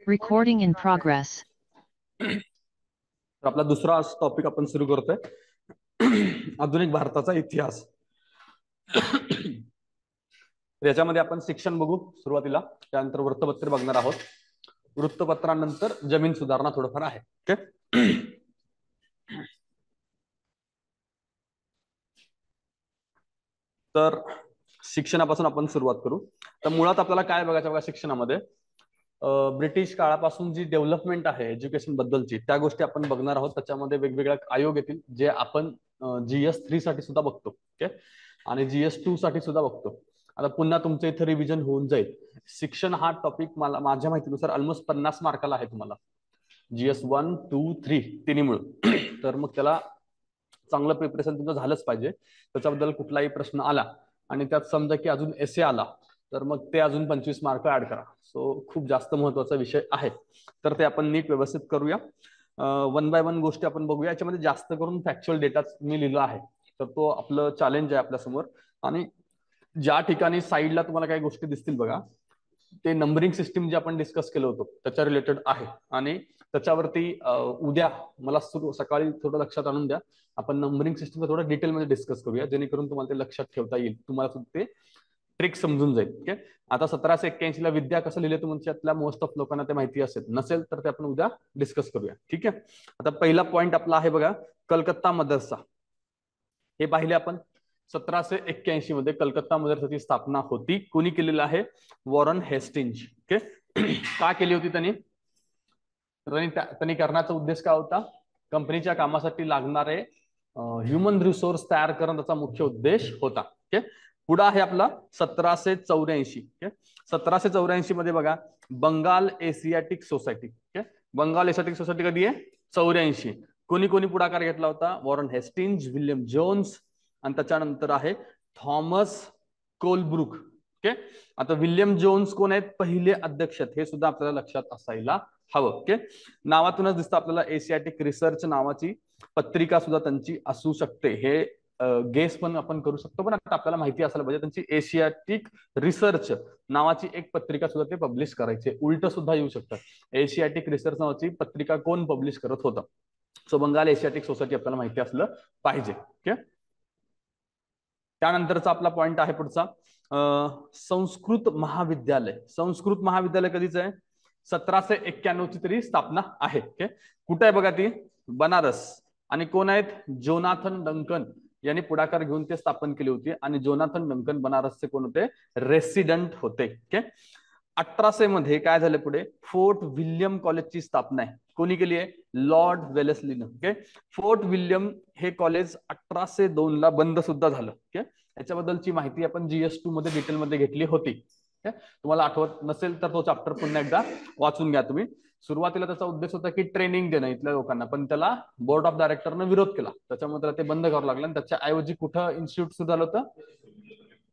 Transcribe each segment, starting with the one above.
Recording in progress. तर आपला दुसरा टॉपिक आपण सुरू करतोय आधुनिक भारताचा इतिहास. याच्यामध्ये आपण शिक्षण बघू सुरुवातीला, त्यानंतर वृत्तपत्रे बघणार आहोत. वृत्तपत्रानंतर जमीन सुधारणा थोडंफार आहे. ओके, तर शिक्षणापासून आपण सुरुवात करू. तर मुळात आपल्याला काय बघायचं बघा शिक्षणामध्ये, ब्रिटिश काळापासून जी डेव्हलपमेंट आहे एज्युकेशन बद्दलची त्या गोष्टी आपण बघणार आहोत. त्याच्यामध्ये वेगवेगळे आयोग येतील जे आपण GS3 साठी सुद्धा बघतो. ओके, आणि GS2 साठी सुद्धा बघतो. आता पुन्हा तुमचं इथे रिव्हिजन होऊन जाईल. शिक्षण हा टॉपिक मला माझ्या माहितीनुसार ऑलमोस्ट 50 मार्काला आहे तुम्हाला, GS1, 2, 3 तिन्ही मिळून. तर मग त्याला चांगलं प्रिपरेशन तुमचं झालंच पाहिजे. त्याच्याबद्दल कुठलाही प्रश्न आला आणि त्यात समजा की अजून एसे आला तर मग ते अजून 25 मार्क ऍड करा. सो खूप जास्त महत्वाचा विषय आहे, तर ते आपण नीट व्यवस्थित करूया. वन बाय वन गोष्टी आपण बघूया. याच्यामध्ये जास्त करून फॅक्च्युअल डेटा मी लिहिला आहे, तर तो आपलं चॅलेंज आहे आपल्यासमोर. आणि ज्या ठिकाणी साईडला तुम्हाला काही गोष्टी दिसतील बघा, ते नंबरिंग सिस्टीम जे आपण डिस्कस केलं होतं त्याच्या रिलेटेड आहे. आणि त्याच्यावरती उद्या मला सकाळी थोडं लक्षात आणून द्या, आपण नंबरिंग सिस्टम थोडं डिटेलमध्ये डिस्कस करूया, जेणेकरून तुम्हाला ते लक्षात ठेवता येईल, तुम्हाला ते ट्रिक समजून जाईल. ओके, आता 1781 ला विद्या कसं लिहिलं तुमच्यातल्या मोस्ट ऑफ लोकांना ते माहिती असेल, नसेल तर ते आपण उद्या डिस्कस करूया. ठीक आहे, आता पहिला पॉइंट आपला आहे बघा, कलकत्ता मदरसा. हे पाहिले आपण 1781 मध्ये कलकत्ता मदरसाची स्थापना होती. कोणी केलेलं आहे? वॉरन हेस्टिंज. ओके, का केली होती त्यांनी? त्यांनी करण्याचा उद्देश काय होता? कंपनीच्या कामासाठी लागणारे ह्युमन रिसोर्स तयार करणं त्याचा मुख्य उद्देश होता. ओके, पुढे आहे आपला 1784. ओके, 1784 मध्ये बघा Bengal Asiatic Society. Okay, Bengal Asiatic Society कधी आहे? 84. कोणी कोणी पुढाकार घेतला होता? वॉरन हेस्टिंज, विल्यम जोन्स, आणि त्याच्यानंतर आहे थॉमस कोलब्रुक. ओके, आता विल्यम जोन्स कोण आहेत? पहिले अध्यक्ष, हे सुद्धा आपल्याला लक्षात असायला हवं. ओके, नावातूनच दिसतं आपल्याला एशियाटिक रिसर्च नावाची पत्रिका सुद्धा त्यांची असू शकते. हे गेस पण आपण करू शकतो, पण आता आपल्याला माहिती असायला पाहिजे त्यांची एशियाटिक रिसर्च नावाची एक पत्रिका सुद्धा ते पब्लिश करायचे. उलट सुद्धा येऊ शकतं, एशियाटिक रिसर्च नावाची पत्रिका कोण पब्लिश करत होतं? सो बंगाल एशियाटिक सोसायटी आपल्याला माहिती असलं पाहिजे. ओके, त्यानंतरचा आपला पॉइंट आहे पुढचा, संस्कृत महाविद्यालय. संस्कृत महाविद्यालय कधीच आहे? 1791 ची तरी स्थापना आहे. ओके, कुठे आहे बघा ती? बनारस. आणि कोण आहेत? जोनाथन डंकन यांनी पुढाकार घेऊन ते स्थापन केली होती. आणि जोनाथन डंकन बनारसचे कोण होते? रेसिडेंट होते. ओके, 1800 मध्ये काय झालं पुढे? फोर्ट विल्यम कॉलेजची स्थापना आहे. कोणी केली आहे? लॉर्ड वेलेस्लीनं. ओके, फोर्ट विल्यम हे कॉलेज 1802 ला बंद सुद्धा झालं. ओके, याच्याबद्दलची माहिती आपण GS2 मध्ये डिटेलमध्ये घेतली होती. तुम्हाला आठवत नसेल तर तो चॅप्टर पुन्हा एकदा वाचून घ्या तुम्ही. सुरुवातीला त्याचा उद्देश होता की ट्रेनिंग देणं इथल्या लोकांना, पण त्याला बोर्ड ऑफ डायरेक्टरनं विरोध केला, त्याच्यामुळे त्याला ते बंद करावं लागलं. आणि त्याच्या ऐवजी कुठं इन्स्टिट्यूट सुरू झालं होतं?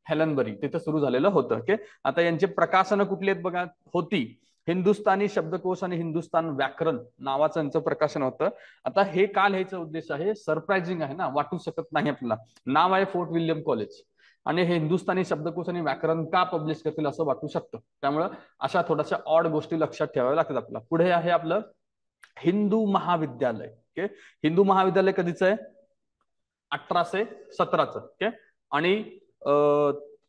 हेलनबरी, तिथं सुरू झालेलं होतं. ओके, आता यांचे प्रकाशनं कुठली आहेत बघा? होती हिंदुस्थानी शब्दकोश आणि हिंदुस्थान व्याकरण नावाचं यांचं प्रकाशन होतं. आता हे का लिहायचा उद्देश आहे? सरप्राइझिंग आहे ना, वाटू शकत नाही आपल्याला. नाव आहे फोर्ट विल्यम कॉलेज आणि हे हिंदुस्थानी शब्दकोश आणि व्याकरण का पब्लिश करतील असं वाटू शकतं. त्यामुळं अशा थोड्याशा ऑड गोष्टी लक्षात ठेवाव्या लागतात आपल्याला. पुढे आहे आपलं हिंदू महाविद्यालय. ओके, हिंदू महाविद्यालय कधीच आहे? 1817. ओके, आणि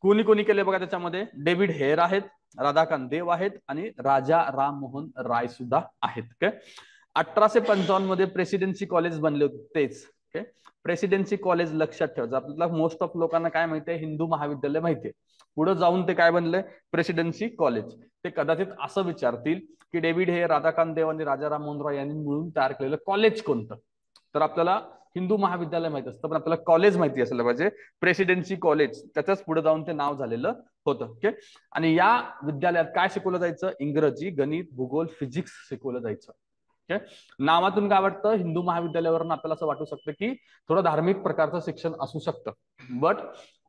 कोणी कोणी केले बघा त्याच्यामध्ये? डेव्हिड हेयर आहेत, राधाकांत देव आहेत आणि राजा राममोहन राय सुद्धा आहेत. ओके, 1855 मध्ये प्रेसिडेन्सी कॉलेज बनले होते तेच. ओके, प्रेसिडेन्सी कॉलेज लक्षात ठेवायचं आपल्याला. मोस्ट ऑफ लोकांना काय माहिती आहे? हिंदू महाविद्यालय माहितीये. पुढे जाऊन ते काय बनले? Presidency college. ते कदाचित असं विचारतील की डेव्हिड हेयर, राधाकांत देव आणि राजा राममोहन राय यांनी मिळून तयार केलेलं कॉलेज कोणतं? तर आपल्याला हिंदू महाविद्यालय माहिती असतं, पण आपल्याला कॉलेज माहिती असायला पाहिजे, प्रेसिडेन्सी कॉलेज. त्याच्याच पुढे जाऊन ते नाव झालेलं होतं. ओके, आणि या विद्यालयात काय शिकवलं जायचं? इंग्रजी, गणित, भूगोल, फिजिक्स शिकवलं जायचं. ओके, नावातून काय वाटतं? हिंदू महाविद्यालयावरून आपल्याला असं वाटू शकतं की थोडं धार्मिक प्रकारचं शिक्षण असू शकतं, बट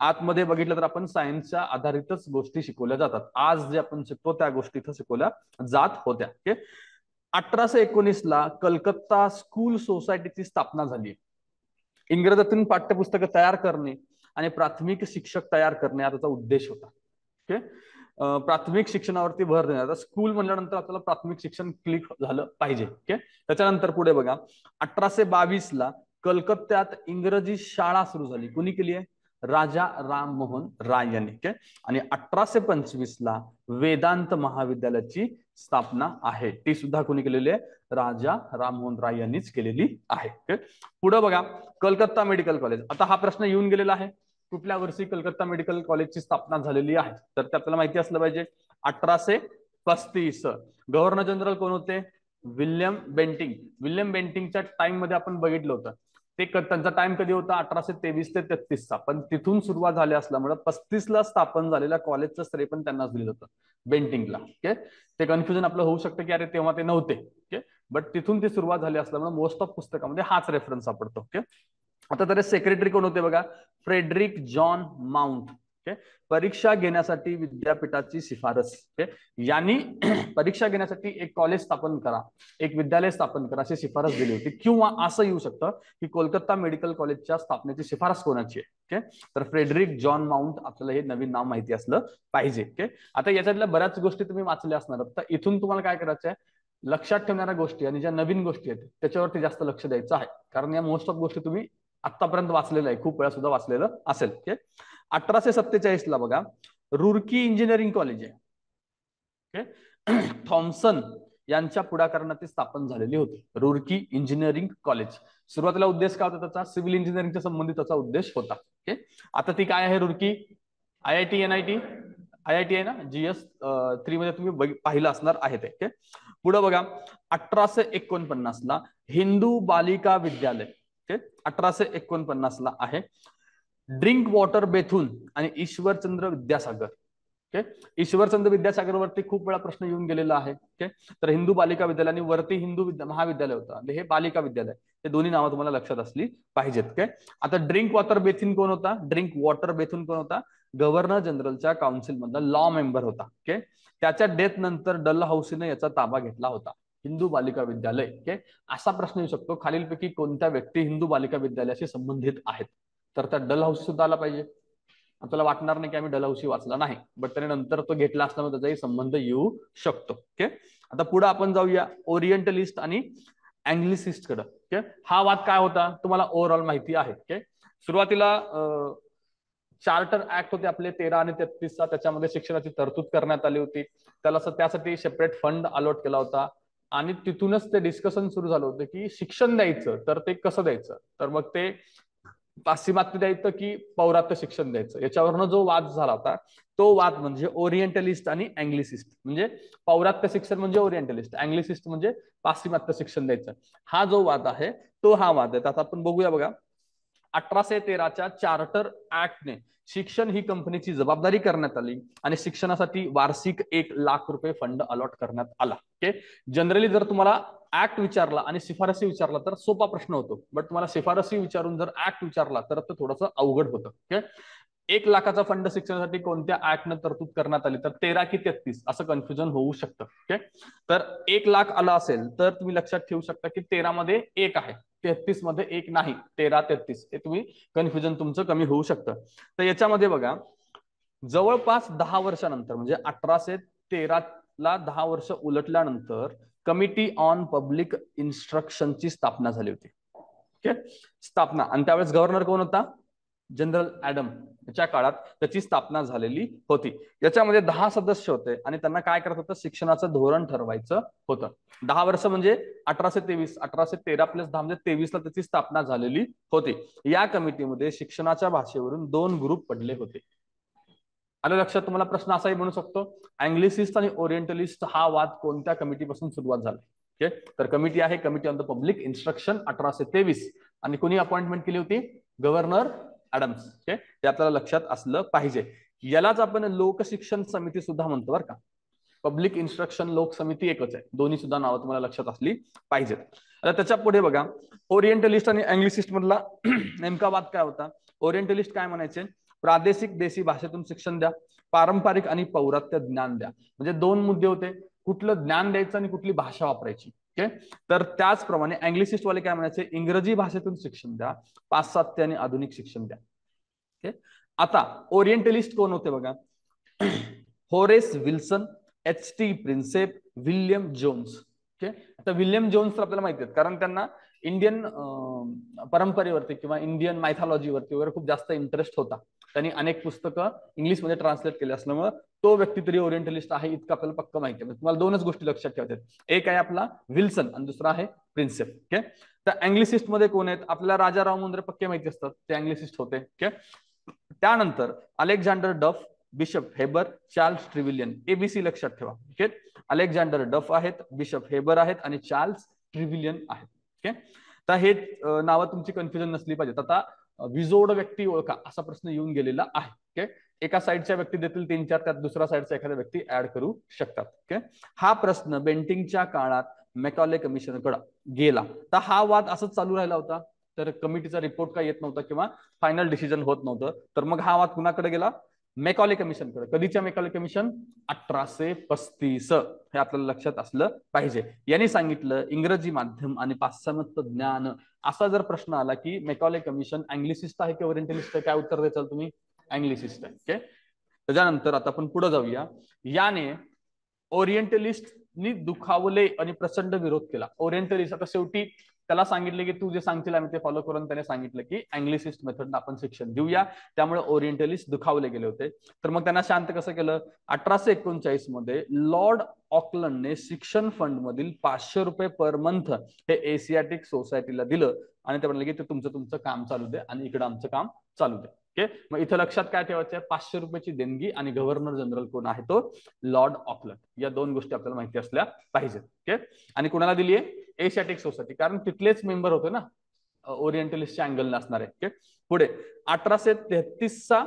आतमध्ये बघितलं तर आपण सायन्सच्या आधारितच गोष्टी शिकवल्या जातात. आज जे आपण शिकतो त्या गोष्टी इथं शिकवल्या जात होत्या. ओके, 1819 ला कलकत्ता स्कूल सोसायटीची स्थापना झाली. इंग्रजातून पाठ्यपुस्तकं तयार करणे आणि प्राथमिक शिक्षक तयार करणे हा त्याचा उद्देश होता. ओके, प्राथमिक शिक्षणावरती भर देण्यात. आता स्कूल म्हणल्यानंतर आपल्याला प्राथमिक शिक्षण क्लिक झालं पाहिजे. ओके, त्याच्यानंतर पुढे बघा 1822 ला कलकत्त्यात इंग्रजी शाळा सुरू झाली. कुणी केली आहे? राजा राममोहन राय यांनी. ओके, आणि 1825 ला वेदांत महाविद्यालयाची स्थापना आहे, ती सुद्धा कुणी केलेली आहे? राजा राममोहन राय यांनीच केलेली आहे. ओके, पुढे बघा कलकत्ता मेडिकल कॉलेज. आता हा प्रश्न येऊन गेलेला आहे, कुठल्या वर्षी कलकत्ता मेडिकल कॉलेजची स्थापना झालेली आहे? तर ते आपल्याला माहिती असलं पाहिजे. 1835. गव्हर्नर जनरल कोण होते? William Bentinck. विल्यम बेंटिंगच्या टाइम मध्ये आपण बघितलं होतं ते त्यांचा टाइम कधी होता? 1823 ते 33 चा. पण तिथून सुरुवात झाली असल्यामुळे 35 ला स्थापन झालेल्या कॉलेजचं श्रेय पण त्यांनाच दिलं होतं, बेंटिंगला. ओके, ते कन्फ्युजन आपलं होऊ शकतं की अरे तेव्हा ते नव्हते. ओके, बट तिथून ती सुरुवात झाली असल्यामुळे मोस्ट ऑफ पुस्तकामध्ये हाच रेफरन्स सापडतो. ओके, आता तर सेक्रेटरी कोण होते बघा? Frederick John mount. ओके, परीक्षा घेण्यासाठी विद्यापीठाची शिफारस. ओके, यांनी परीक्षा घेण्यासाठी एक कॉलेज स्थापन करा, एक विद्यालय स्थापन करा अशी शिफारस दिली होती. किंवा असं येऊ शकतं की कोलकाता मेडिकल कॉलेजच्या स्थापनेची शिफारस कोणाची आहे? ओके, तर फ्रेडरिक जॉन माउंट. आपल्याला हे नवीन नाव माहिती असलं पाहिजे. ओके, आता याच्यातल्या बऱ्याच गोष्टी तुम्ही वाचल्या असणार, तर इथून तुम्हाला काय करायचं आहे? लक्षात ठेवणाऱ्या गोष्टी आणि ज्या नवीन गोष्टी आहेत त्याच्यावरती जास्त लक्ष द्यायचं आहे, कारण या मोस्ट ऑफ गोष्टी तुम्ही आतापर्यंत वाचलेलं आहे, खूप वेळा सुद्धा वाचलेलं असेल. 1847 ला बघा रुरकी इंजिनिअरिंग कॉलेज आहे. ओके, थॉम्सन यांच्या पुढाकाराने ती स्थापन झालेली होती, रुरकी इंजिनिअरिंग कॉलेज. सुरुवातीला उद्देश काय होता त्याचा? सिव्हिल इंजिनिअरिंगच्या संबंधित त्याचा उद्देश होता. ओके, आता ती काय आहे रुरकी? IIT NIT IIT आहे ना, GS 3 मध्ये तुम्ही पाहिलं असणार आहे ते. ओके, पुढे बघा 1849 ला हिंदू बालिका विद्यालय. ओके, 1849 ला आहे. ड्रिंक वॉटर बेथून आणि ईश्वरचंद्र विद्यासागर. ओके, ईश्वरचंद्र विद्यासागर वरती खूप वेळा प्रश्न येऊन गेलेला आहे. ओके, तर हिंदू बालिका विद्यालय आणि वरती हिंदू महाविद्यालय होतं, हे बालिका विद्यालय. हे दोन्ही नावं तुम्हाला लक्षात असली पाहिजेत. ओके, आता ड्रिंक वॉटर बेथून कोण होता? ड्रिंक वॉटर बेथून कोण होता? गव्हर्नर जनरलच्या काउन्सिल मधला लॉ मेंबर होता. ओके, त्याच्या डेथ नंतर डलहौसीने याचा ताबा घेतला होता, हिंदू बालिका विद्यालय. ओके, असा प्रश्न येऊ शकतो खालीलपैकी कोणत्या व्यक्ती हिंदू बालिका विद्यालयाशी संबंधित आहेत? तर त्या डलहौसी सुद्धा आला पाहिजे. आपल्याला वाटणार नाही की आम्ही डलहौसी वाचला नाही, बट त्याने नंतर तो घेतला असल्यामुळे त्याचाही संबंध येऊ शकतो. ओके, आता पुढे आपण जाऊया ओरिएंटलिस्ट आणि अँग्लिसिस्ट कडे. ओके, हा वाद काय होता तुम्हाला ओव्हरऑल माहिती आहे. ओके, सुरुवातीला चार्टर ऍक्ट होते आपले 13 आणि 33 चा, त्याच्यामध्ये शिक्षणाची तरतूद करण्यात आली होती. त्यासाठी सेपरेट फंड अलॉट केला होता आणि तिथूनच ते डिस्कशन सुरू झालं होतं की शिक्षण द्यायचं तर ते कसं द्यायचं. तर मग ते पाश्चिमात्य द्यायचं की पौरात्य शिक्षण द्यायचं, याच्यावरनं जो वाद झाला होता तो वाद म्हणजे ओरिएंटलिस्ट आणि अँग्लिसिस्ट. म्हणजे पौरात्य शिक्षण म्हणजे ओरिएंटलिस्ट, अँग्लिसिस्ट म्हणजे पाश्चिमात्य शिक्षण द्यायचं. हा जो वाद आहे तो हा वाद आहे. आता आपण बघूया बघा 1813च्या चार्टर ऍक्टने शिक्षण ही कंपनीची जबाबदारी करण्यात आली आणि शिक्षणासाठी वार्षिक 1,00,000 रुपये फंड अलॉट करण्यात आला. ओके, जनरली जर तुम्हाला ऍक्ट विचारला आणि शिफारसी विचारला तर सोपा प्रश्न होतो, बट तुम्हाला शिफारसी विचारून जर ऍक्ट विचारला तर ते थोडंसं अवघड होतं. ओके, 1,00,000चा फंड शिक्षणासाठी कोणत्या ऍक्टनं तरतूद करण्यात आली? तर 13 की 33 असं कन्फ्युजन होऊ शकतं. ओके, तर 1,00,000 आला असेल तर तुम्ही लक्षात ठेवू शकता की 13 मध्ये 1 आहे, 33 मध्ये 1 नाही, 13-33 हे तुम्ही कन्फ्युजन तुमचं कमी होऊ शकतं. तर याच्यामध्ये बघा जवळपास 10 वर्षानंतर म्हणजे 1813 ला 10 वर्ष उलटल्यानंतर कमिटी ऑन पब्लिक इन्स्ट्रक्शनची स्थापना झाली होती. ओके, स्थापना, आणि त्यावेळेस गव्हर्नर कोण होता? General Adam. याच्या काळात त्याची स्थापना झालेली होती. याच्यामध्ये 10 सदस्य होते आणि त्यांना काय करत होतं? शिक्षणाचं धोरण ठरवायचं होतं. 10 वर्ष म्हणजे 1823, 1813 + 10 म्हणजे 23 ला त्याची स्थापना झालेली होती. या कमिटीमध्ये शिक्षणाच्या भाषेवरून 2 ग्रुप पडले होते. आलं लक्षात? तुम्हाला प्रश्न असाही म्हणू शकतो अँग्लिसिस्ट आणि ओरिएंटलिस्ट हा वाद कोणत्या कमिटीपासून सुरुवात झाला? ओके, तर कमिटी आहे committee on the public instruction 1823, आणि कोणी अपॉइंटमेंट केली होती? गव्हर्नर ऍडम्स. ओके, ते आपल्याला लक्षात असलं पाहिजे. यालाच आपण लोकशिक्षण समिती सुद्धा म्हणतो बरं का. पब्लिक इन्स्ट्रक्शन लोक समिती एकच आहे, दोन्ही सुद्धा नावं तुम्हाला लक्षात असली पाहिजेत. आता त्याच्या पुढे बघा ओरिएंटलिस्ट आणि अँग्लिसिस्ट मधला नेमका वाद काय होता? ओरिएंटलिस्ट काय म्हणायचे? प्रादेशिक देशी भाषेतून शिक्षण द्या, पारंपरिक आणि पौरात्य ज्ञान द्या. म्हणजे 2 मुद्दे होते, कुठलं ज्ञान द्यायचं आणि कुठली भाषा वापरायची. ओके, तर त्याचप्रमाणे अँग्लिसिस्ट वाले काय म्हणायचे? इंग्रजी भाषेतून शिक्षण द्या, पाश्चात्य आणि आधुनिक शिक्षण द्या. ओके, आता ओरिएंटलिस्ट कोण होते बघा? Horace Wilson, H.T. Prinsep, William Jones. Okay, आता विल्यम जोन्स तर आपल्याला माहिती आहेत, कारण त्यांना इंडियन परंपरेवरती किंवा इंडियन मायथॉलॉजीवरती वगैरे खूप जास्त इंटरेस्ट होता. त्यांनी अनेक पुस्तकं इंग्लिशमध्ये ट्रान्सलेट केली असल्यामुळे तो व्यक्ती तरी ओरिएंटलिस्ट आहे इतकं आपल्याला पक्क माहिती आहे. तुम्हाला दोनच गोष्टी लक्षात ठेवायच्या, एक आहे आपला विल्सन आणि दुसरा आहे प्रिन्सेप. ओके, तर अँग्लिसिस्ट मध्ये कोण आहेत, आपल्याला राजाराम मुंद्रे पक्के माहिती असतात, ते अँग्लिसिस्ट होते. ओके, त्यानंतर अलेक्झांडर डफ, बिशप हेबर, चार्ल्स ट्रिव्हिलियन. एबीसी लक्षात ठेवा. ओके, अलेक्झांडर डफ आहेत, बिशप हेबर आहेत आणि चार्ल्स ट्रिव्हिलियन आहेत. ओके, तर हे नावं तुमची कन्फ्युजन नसली पाहिजेत. आता विजोड व्यक्ती ओळखा असा प्रश्न येऊन गेलेला आहे. ओके, एका साईडच्या व्यक्ती देतील 3-4, त्यात दुसऱ्या साईडचा एखाद्या व्यक्ती ऍड करू शकतात. ओके, हा प्रश्न बेंटिंगच्या काळात मॅकॉले कमिशनकडे गेला, तर हा वाद असंच चालू राहिला होता. तर कमिटीचा रिपोर्ट काय येत नव्हता किंवा फायनल डिसिजन होत नव्हतं, तर मग हा वाद कुणाकडे गेला, मॅकॉले कमिशनकडे. कधीच्या Macaulay commission, 1835. हे आपल्याला लक्षात असलं पाहिजे. यांनी सांगितलं इंग्रजी माध्यम आणि पाश्चिमात्य ज्ञान. असा जर प्रश्न आला की मॅकॉले कमिशन अँग्लिसिस्ट आहे की ओरिएंटलिस्ट आहे, काय उत्तर द्याल तुम्ही, अँग्लिसिस्ट आहे. ओके, त्याच्यानंतर आता आपण पुढे जाऊया. याने ओरिएंटलिस्टनी दुखावले आणि प्रचंड विरोध केला. ओरिएंटलिस्ट आता शेवटी त्याला सांगितले की तू जे सांगतील आम्ही ते फॉलो करून त्याने सांगितलं की अँग्लिसिस्ट मेथडनं आपण शिक्षण देऊया. त्यामुळे ओरिएंटलिस्ट दुखावले गेले होते. तर मग त्यांना शांत कसं केलं, 1839 मध्ये लॉर्ड ऑकलंडने शिक्षण फंड मधील 500 रुपये पर मंथ हे एशियाटिक सोसायटीला दिलं आणि ते म्हणले की ते तुमचं काम चालू दे आणि इकडे आमचं काम चालू दे. ओके, मग इथं लक्षात काय ठेवायचं आहे, 500 रुपयाची देणगी आणि गव्हर्नर जनरल कोण आहे, तो लॉर्ड ऑकलंड. या दोन गोष्टी आपल्याला माहिती असल्या पाहिजेत. ओके, आणि कोणाला दिली आहे, एशियाटिक सोसायटी, कारण तिथलेच मेंबर होते ना ओरिएंटलिस्टच्या अँगल असणारे. ओके, पुढे 1833चा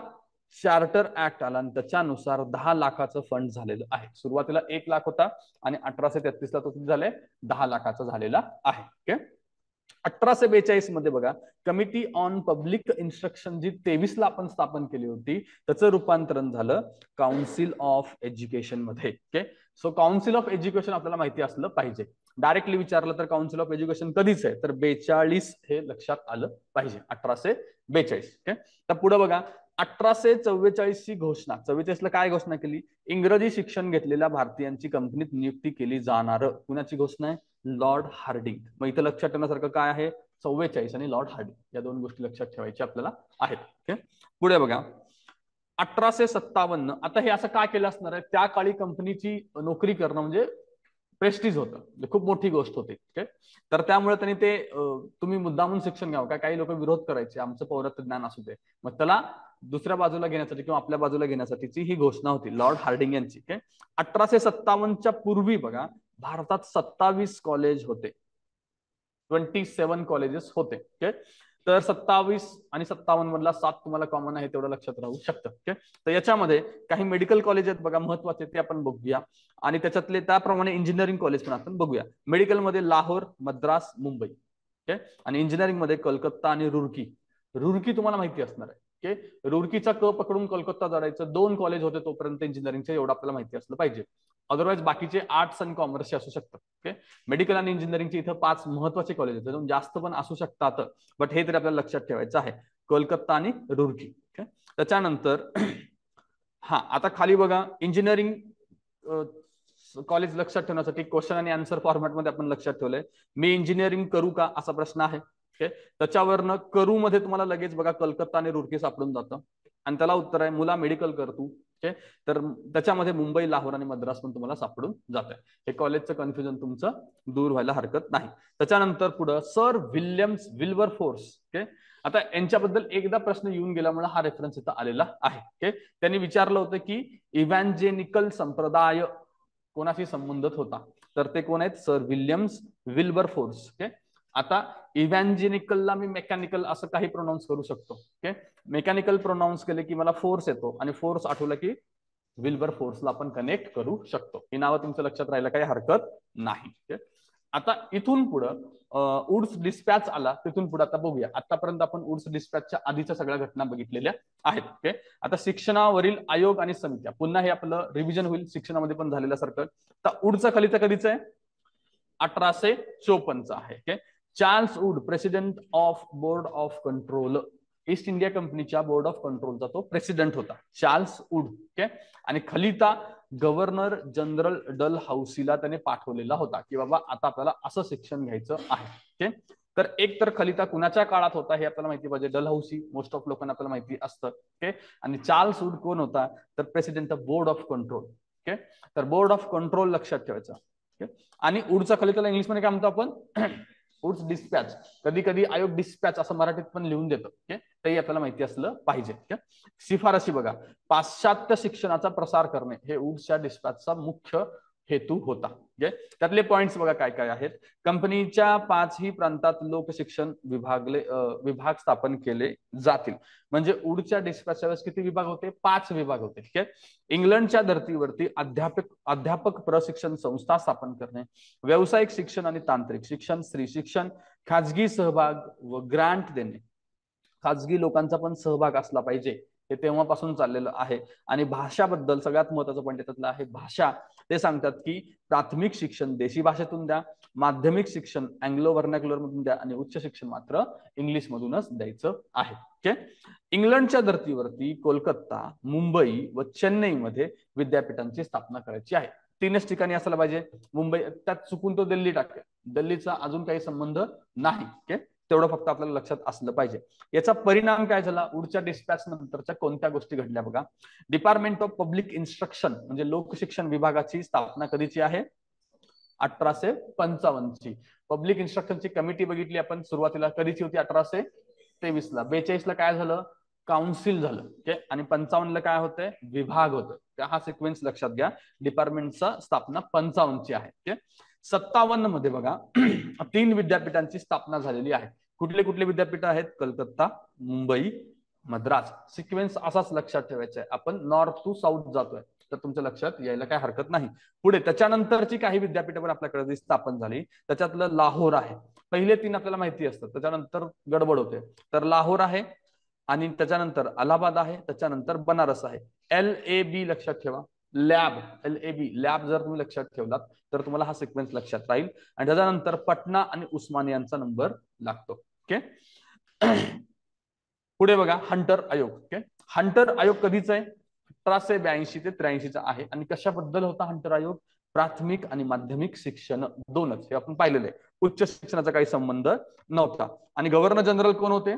चार्टर ऍक्ट आला आणि त्याच्यानुसार 10 लाखाचं फंड झालेलं आहे. सुरुवातीला 1 लाख होता आणि 1833ला तो किती झाले, 10 लाखाचा झालेला आहे. ओके, 1842 मध्ये बघा कमिटी ऑन पब्लिक इन्स्ट्रक्शन जी 23ला आपण स्थापन केली होती, त्याचं रूपांतरण झालं काउन्सिल ऑफ एज्युकेशन मध्ये. Okay, so council of education आपल्याला माहिती असलं पाहिजे. डायरेक्टली विचारलं तर काउन्सिल ऑफ एज्युकेशन कधीच आहे, तर 42 हे लक्षात आलं पाहिजे, 1842. ओके, तर पुढे बघा 1844 ची घोषणा. 44ला काय घोषणा केली, इंग्रजी शिक्षण घेतलेल्या भारतीयांची कंपनीत नियुक्ती केली जाणार. कुणाची घोषणा आहे, लॉर्ड हार्डिंग. मग इथं लक्षात ठेवण्यासारखं काय आहे, 44 आणि लॉर्ड हार्डिंग, या दोन गोष्टी लक्षात ठेवायच्या आपल्याला आहेत. ओके, पुढे बघा 1857. आता हे असं काय केलं असणार आहे, त्या काळी कंपनीची नोकरी करणं म्हणजे प्रेस्टिज होतं, म्हणजे खूप मोठी गोष्ट होती. ओके, तर त्यामुळे त्यांनी ते तुम्ही मुद्दामून शिक्षण घ्यावं का, काही लोक विरोध करायचे, आमचं पौरत्व ज्ञान असू दे, मग त्याला दुसऱ्या बाजूला घेण्यासाठी किंवा आपल्या बाजूला घेण्यासाठीची ही घोषणा होती लॉर्ड हार्डिंग यांची. 1857च्या पूर्वी बघा भारतात 27 कॉलेज होते, 27 कॉलेजेस होते. ओके, तर 27 आणि 57 मधला 7 तुम्हाला कॉमन आहे, तेवढं लक्षात राहू शकतं. ओके, तर याच्यामध्ये काही मेडिकल कॉलेज आहेत बघा महत्वाचे, ते आपण बघूया आणि त्याच्यातले त्याप्रमाणे इंजिनिअरिंग कॉलेज पण आपण बघूया. मेडिकल मध्ये लाहोर, मद्रास, मुंबई. ओके, आणि इंजिनिअरिंग मध्ये कलकत्ता आणि रुरकी. रुरकी तुम्हाला माहिती असणार आहे. ओके, रुरकीचा क पकडून कोलकाता जायचं, 2 कॉलेज होते तोपर्यंत इंजिनिअरिंगचे, एवढं आपल्याला माहिती असलं पाहिजे. अदरवाईज बाकीचे आर्ट्स आणि कॉमर्सचे असू शकतात. ओके, मेडिकल आणि इंजिनिअरिंगचे इथं 5 महत्वाचे कॉलेज आहेत, जास्त पण असू शकतात, बट हे तरी आपल्याला लक्षात ठेवायचं आहे, कोलकाता आणि रुरकी. ओके, त्याच्यानंतर हा आता खाली बघा इंजिनिअरिंग कॉलेज लक्षात ठेवण्यासाठी क्वेश्चन आणि आन्सर फॉर्मॅटमध्ये आपण लक्षात ठेवलंय. मी इंजिनिअरिंग करू का असा प्रश्न आहे. ओके, त्याच्यावरनं करू मध्ये तुम्हाला लगेच बघा कलकत्ता आणि रुरकी सापडून जातं आणि त्याला उत्तर आहे मुला मेडिकल कर तू. ओके, तर त्याच्यामध्ये मुंबई, लाहोर आणि मद्रास पण तुम्हाला सापडून जात आहे. हे कॉलेजचं कन्फ्युजन तुमचं दूर व्हायला हरकत नाही. त्याच्यानंतर पुढं सर विल्यम्स विल्बरफोर्स. ओके, आता यांच्याबद्दल एकदा प्रश्न येऊन गेल्यामुळे हा रेफरन्स इथं आलेला आहे. ओके, त्यांनी विचारलं होतं की इव्हॅन्जेलिकल संप्रदाय कोणाशी संबंधित होता, तर ते कोण आहेत, सर विल्यम्स विल्बरफोर्स. ओके, आता इव्हॅन्जेलिकलला मी मेकॅनिकल असं काही प्रोनाऊन्स करू शकतो. ओके, मेकॅनिकल प्रोनाऊन्स केले की मला फोर्स येतो आणि फोर्स आठवलं की विल्बरफोर्सला आपण कनेक्ट करू शकतो. ही नावं तुमच्या लक्षात राहायला काही हरकत नाही. ओके, आता इथून पुढं वुड्स डिस्पॅच आला, तिथून पुढे आता बघूया. आतापर्यंत आपण वुड्स डिस्पॅचच्या आधीच्या सगळ्या घटना बघितलेल्या आहेत. ओके, आता शिक्षणावरील आयोग आणि समित्या, पुन्हा हे आपलं रिव्हिजन होईल शिक्षणामध्ये पण झालेल्यासारखं. तर वुडचा खालीचा कधीच आहे, 1854 आहे. Okay, Charles Wood president of board of control. East India कंपनीच्या बोर्ड ऑफ कंट्रोलचा तो प्रेसिडेंट होता, चार्ल्स वूड. ओके. आणि खलिता गव्हर्नर जनरल डल हौसीला त्याने पाठवलेला होता की बाबा आता आपल्याला असं शिक्षण घ्यायचं आहे. ओके. तर एक तर खलिता कुणाच्या काळात होता हे आपल्याला माहिती पाहिजे. डल हौसी मोस्ट ऑफ लोकांना आपल्याला माहिती असतं. ओके. आणि चार्ल्स वूड कोण होता तर president of board of control. Okay. तर बोर्ड ऑफ कंट्रोल लक्षात ठेवायचं. ओके. आणि वूडचा खलिताला इंग्लिशमध्ये काय म्हणतो आपण वुड्स डिस्पॅच. कधी कधी आयोग डिस्पॅच असं मराठीत पण लिहून देतो. ओके. तेही आपल्याला माहिती असलं पाहिजे. ओके. शिफारशी बघा, पाश्चात्य शिक्षणाचा प्रसार करणे हे वुड्सच्या डिस्पॅचचा मुख्य हेतू होता. त्यातले पॉइंट्स बघा काय काय आहेत. कंपनीच्या 5ही प्रांतात लोकशिक्षण विभाग स्थापन केले जातील. म्हणजे वुडच्या डिस्पॅचच्या वेळेस किती विभाग होते? 5 विभाग होते. ठीक आहे. इंग्लंडच्या धर्तीवरती अध्यापक प्रशिक्षण संस्था स्थापन करणे, व्यावसायिक शिक्षण आणि तांत्रिक शिक्षण, स्त्री शिक्षण, खाजगी सहभाग व ग्रांट देणे. खाजगी लोकांचा पण सहभाग असला पाहिजे हे तेव्हापासून चाललेलं आहे. आणि भाषाबद्दल सगळ्यात महत्वाचं पॉईंट त्यातलं आहे भाषा. ते सांगतात की प्राथमिक शिक्षण देशी भाषेतून द्या, माध्यमिक शिक्षण अँग्लो व्हर्नाक्युलर मधून द्या आणि उच्च शिक्षण मात्र इंग्लिश मधूनच द्यायचं आहे. ओके. इंग्लंडच्या धर्तीवरती कोलकाता, मुंबई व चेन्नईमध्ये विद्यापीठांची स्थापना करायची आहे. 3च ठिकाणी असायला पाहिजे. मुंबई त्यात चुकून तो दिल्ली टाकेल, दिल्लीचा अजून काही संबंध नाही. ओके. तेवढं फक्त आपल्याला लक्षात असलं पाहिजे. याचा परिणाम काय झाला? वुडच्या डिस्पॅच नंतरच्या कोणत्या गोष्टी घडल्या बघा. डिपार्टमेंट ऑफ पब्लिक इन्स्ट्रक्शन म्हणजे लोकशिक्षण विभागाची स्थापना कधीची आहे? 1855 ची. पब्लिक इन्स्ट्रक्शनची कमिटी बघितली आपण सुरुवातीला कधीची होती? 1823 ला. 42 ला काय झालं? काउन्सिल झालं. ओके. आणि 55 ला काय होतंय? विभाग होतं. हा सिक्वेन्स लक्षात घ्या. डिपार्टमेंटचा स्थापना 55 ची आहे. ओके. 57 मध्ये बघा 3 विद्यापीठांची स्थापना झालेली आहे. कुठले कुठले विद्यापीठ आहेत? कलकत्ता, मुंबई, मद्रास. सिक्वेन्स असाच लक्षात ठेवायचा आहे. आपण नॉर्थ टू साऊथ जातोय तर तुमच्या लक्षात यायला काय हरकत नाही. पुढे त्याच्यानंतरची काही विद्यापीठ पण आपल्याकडे स्थापन झाली. त्याच्यातलं लाहोर आहे. पहिले 3 आपल्याला माहिती असतात, त्याच्यानंतर गडबड होते. तर लाहोर आहे आणि त्याच्यानंतर अलाहाबाद आहे, त्याच्यानंतर बनारस आहे. LAB लक्षात ठेवा. लॅब, LAB लॅब जर तुम्ही लक्षात ठेवलात तर तुम्हाला हा सिक्वेन्स लक्षात राहील. आणि त्याच्यानंतर पटना आणि उस्मानियांचा नंबर लागतो. ओके. पुढे बघा हंटर आयोग. ओके. हंटर आयोग कधीचा आहे? 1882 ते 83 आहे. आणि कशाबद्दल होता हंटर आयोग? प्राथमिक आणि माध्यमिक शिक्षण दोनच. हे आपण पाहिलेलं आहे. उच्च शिक्षणाचा काही संबंध नव्हता. आणि गव्हर्नर जनरल कोण होते?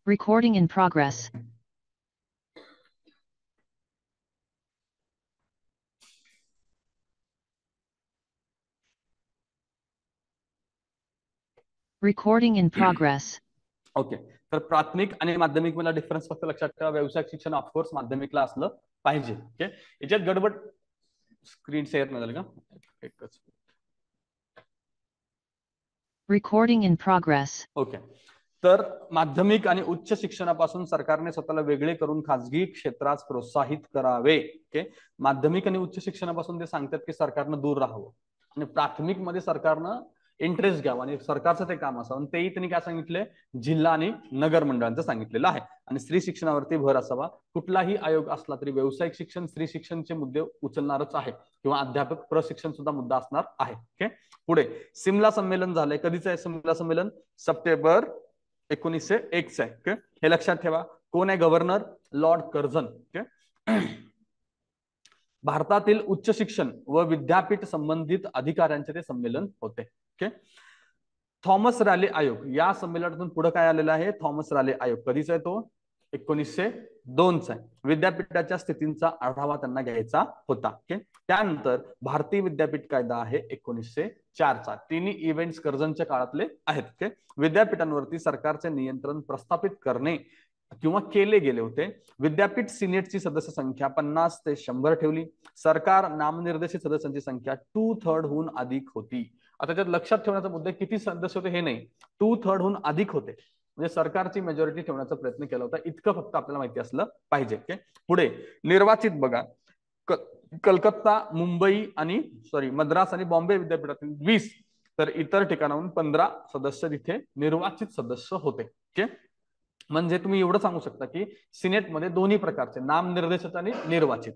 Recording in progress. Recording in progress. Okay. तर प्राथमिक आणि माध्यमिक मला डिफरन्स फक्त लक्षात ठेवा. व्यावसायिक शिक्षण ऑफकोर्स माध्यमिकला असलं पाहिजे. ओके. याच्यात गडबड स्क्रीन शेअर नाही झाली का? एकच. Recording in progress. ओके. तर माध्यमिक आणि उच्च शिक्षणापासून सरकारने स्वतःला वेगळे करून खाजगी क्षेत्रास प्रोत्साहित करावे. ओके. माध्यमिक आणि उच्च शिक्षणापासून ते सांगतात की सरकारनं दूर राहावं आणि प्राथमिक मध्ये सरकारनं इंटरेस्ट घ्यावा आणि सरकारचं ते काम असावं. तेही त्यांनी काय सांगितलंय? जिल्हा आणि नगर मंडळांचं सांगितलेलं आहे. आणि स्त्री शिक्षणावरती भर असावा. कुठलाही आयोग असला तरी व्यावसायिक शिक्षण, स्त्री शिक्षणचे मुद्दे उचलणारच आहे किंवा अध्यापक प्रशिक्षण सुद्धा मुद्दा असणार आहे. ओके. पुढे सिमला संमेलन झालंय. कधीचं आहे सिमला संमेलन? सप्टेंबर 1901 आहे. ओके. हे लक्षात ठेवा. कोण आहे गव्हर्नर? Lord Curzon. ओके. भारतातील उच्च शिक्षण व विद्यापीठ संबंधित अधिकाऱ्यांचे ते संमेलन होते. ओके. थॉमस रॅले आयोग या संमेलनातून पुढे काय आलेलं आहे? थॉमस रॅले आयोग कधीचा आहे तो? 1902 चा आहे. विद्यापीठाच्या स्थितींचा आढावा त्यांना घ्यायचा होता. ओके. त्यानंतर भारतीय विद्यापीठ कायदा आहे 1904 चा. तिन्ही इव्हेंट्स कर्जनच्या काळातले आहेत. ओके. विद्यापीठांवरती सरकारचे नियंत्रण प्रस्थापित करणे किंवा केले गेले होते. विद्यापीठ सिनेटची सदस्य संख्या 50 ते 100 ठेवली. सरकार नामनिर्देशित सदस्यांची संख्या 2/3 हून अधिक होती. आता त्यात लक्षात ठेवण्याचा मुद्दा किती सदस्य होते हे नाही, 2/3 हून अधिक होते, म्हणजे सरकारची मेजॉरिटी ठेवण्याचा प्रयत्न केला होता, इतकं फक्त आपल्याला माहिती असलं पाहिजे. पुढे निर्वाचित बघा, कलकत्ता, मुंबई आणि मद्रास आणि बॉम्बे विद्यापीठातील 20, तर इतर ठिकाणाहून 15 सदस्य तिथे निर्वाचित सदस्य होते. म्हणजे तुम्ही एवढं सांगू शकता की सिनेटमध्ये दोन्ही प्रकारचे नामनिर्देशित आणि निर्वाचित.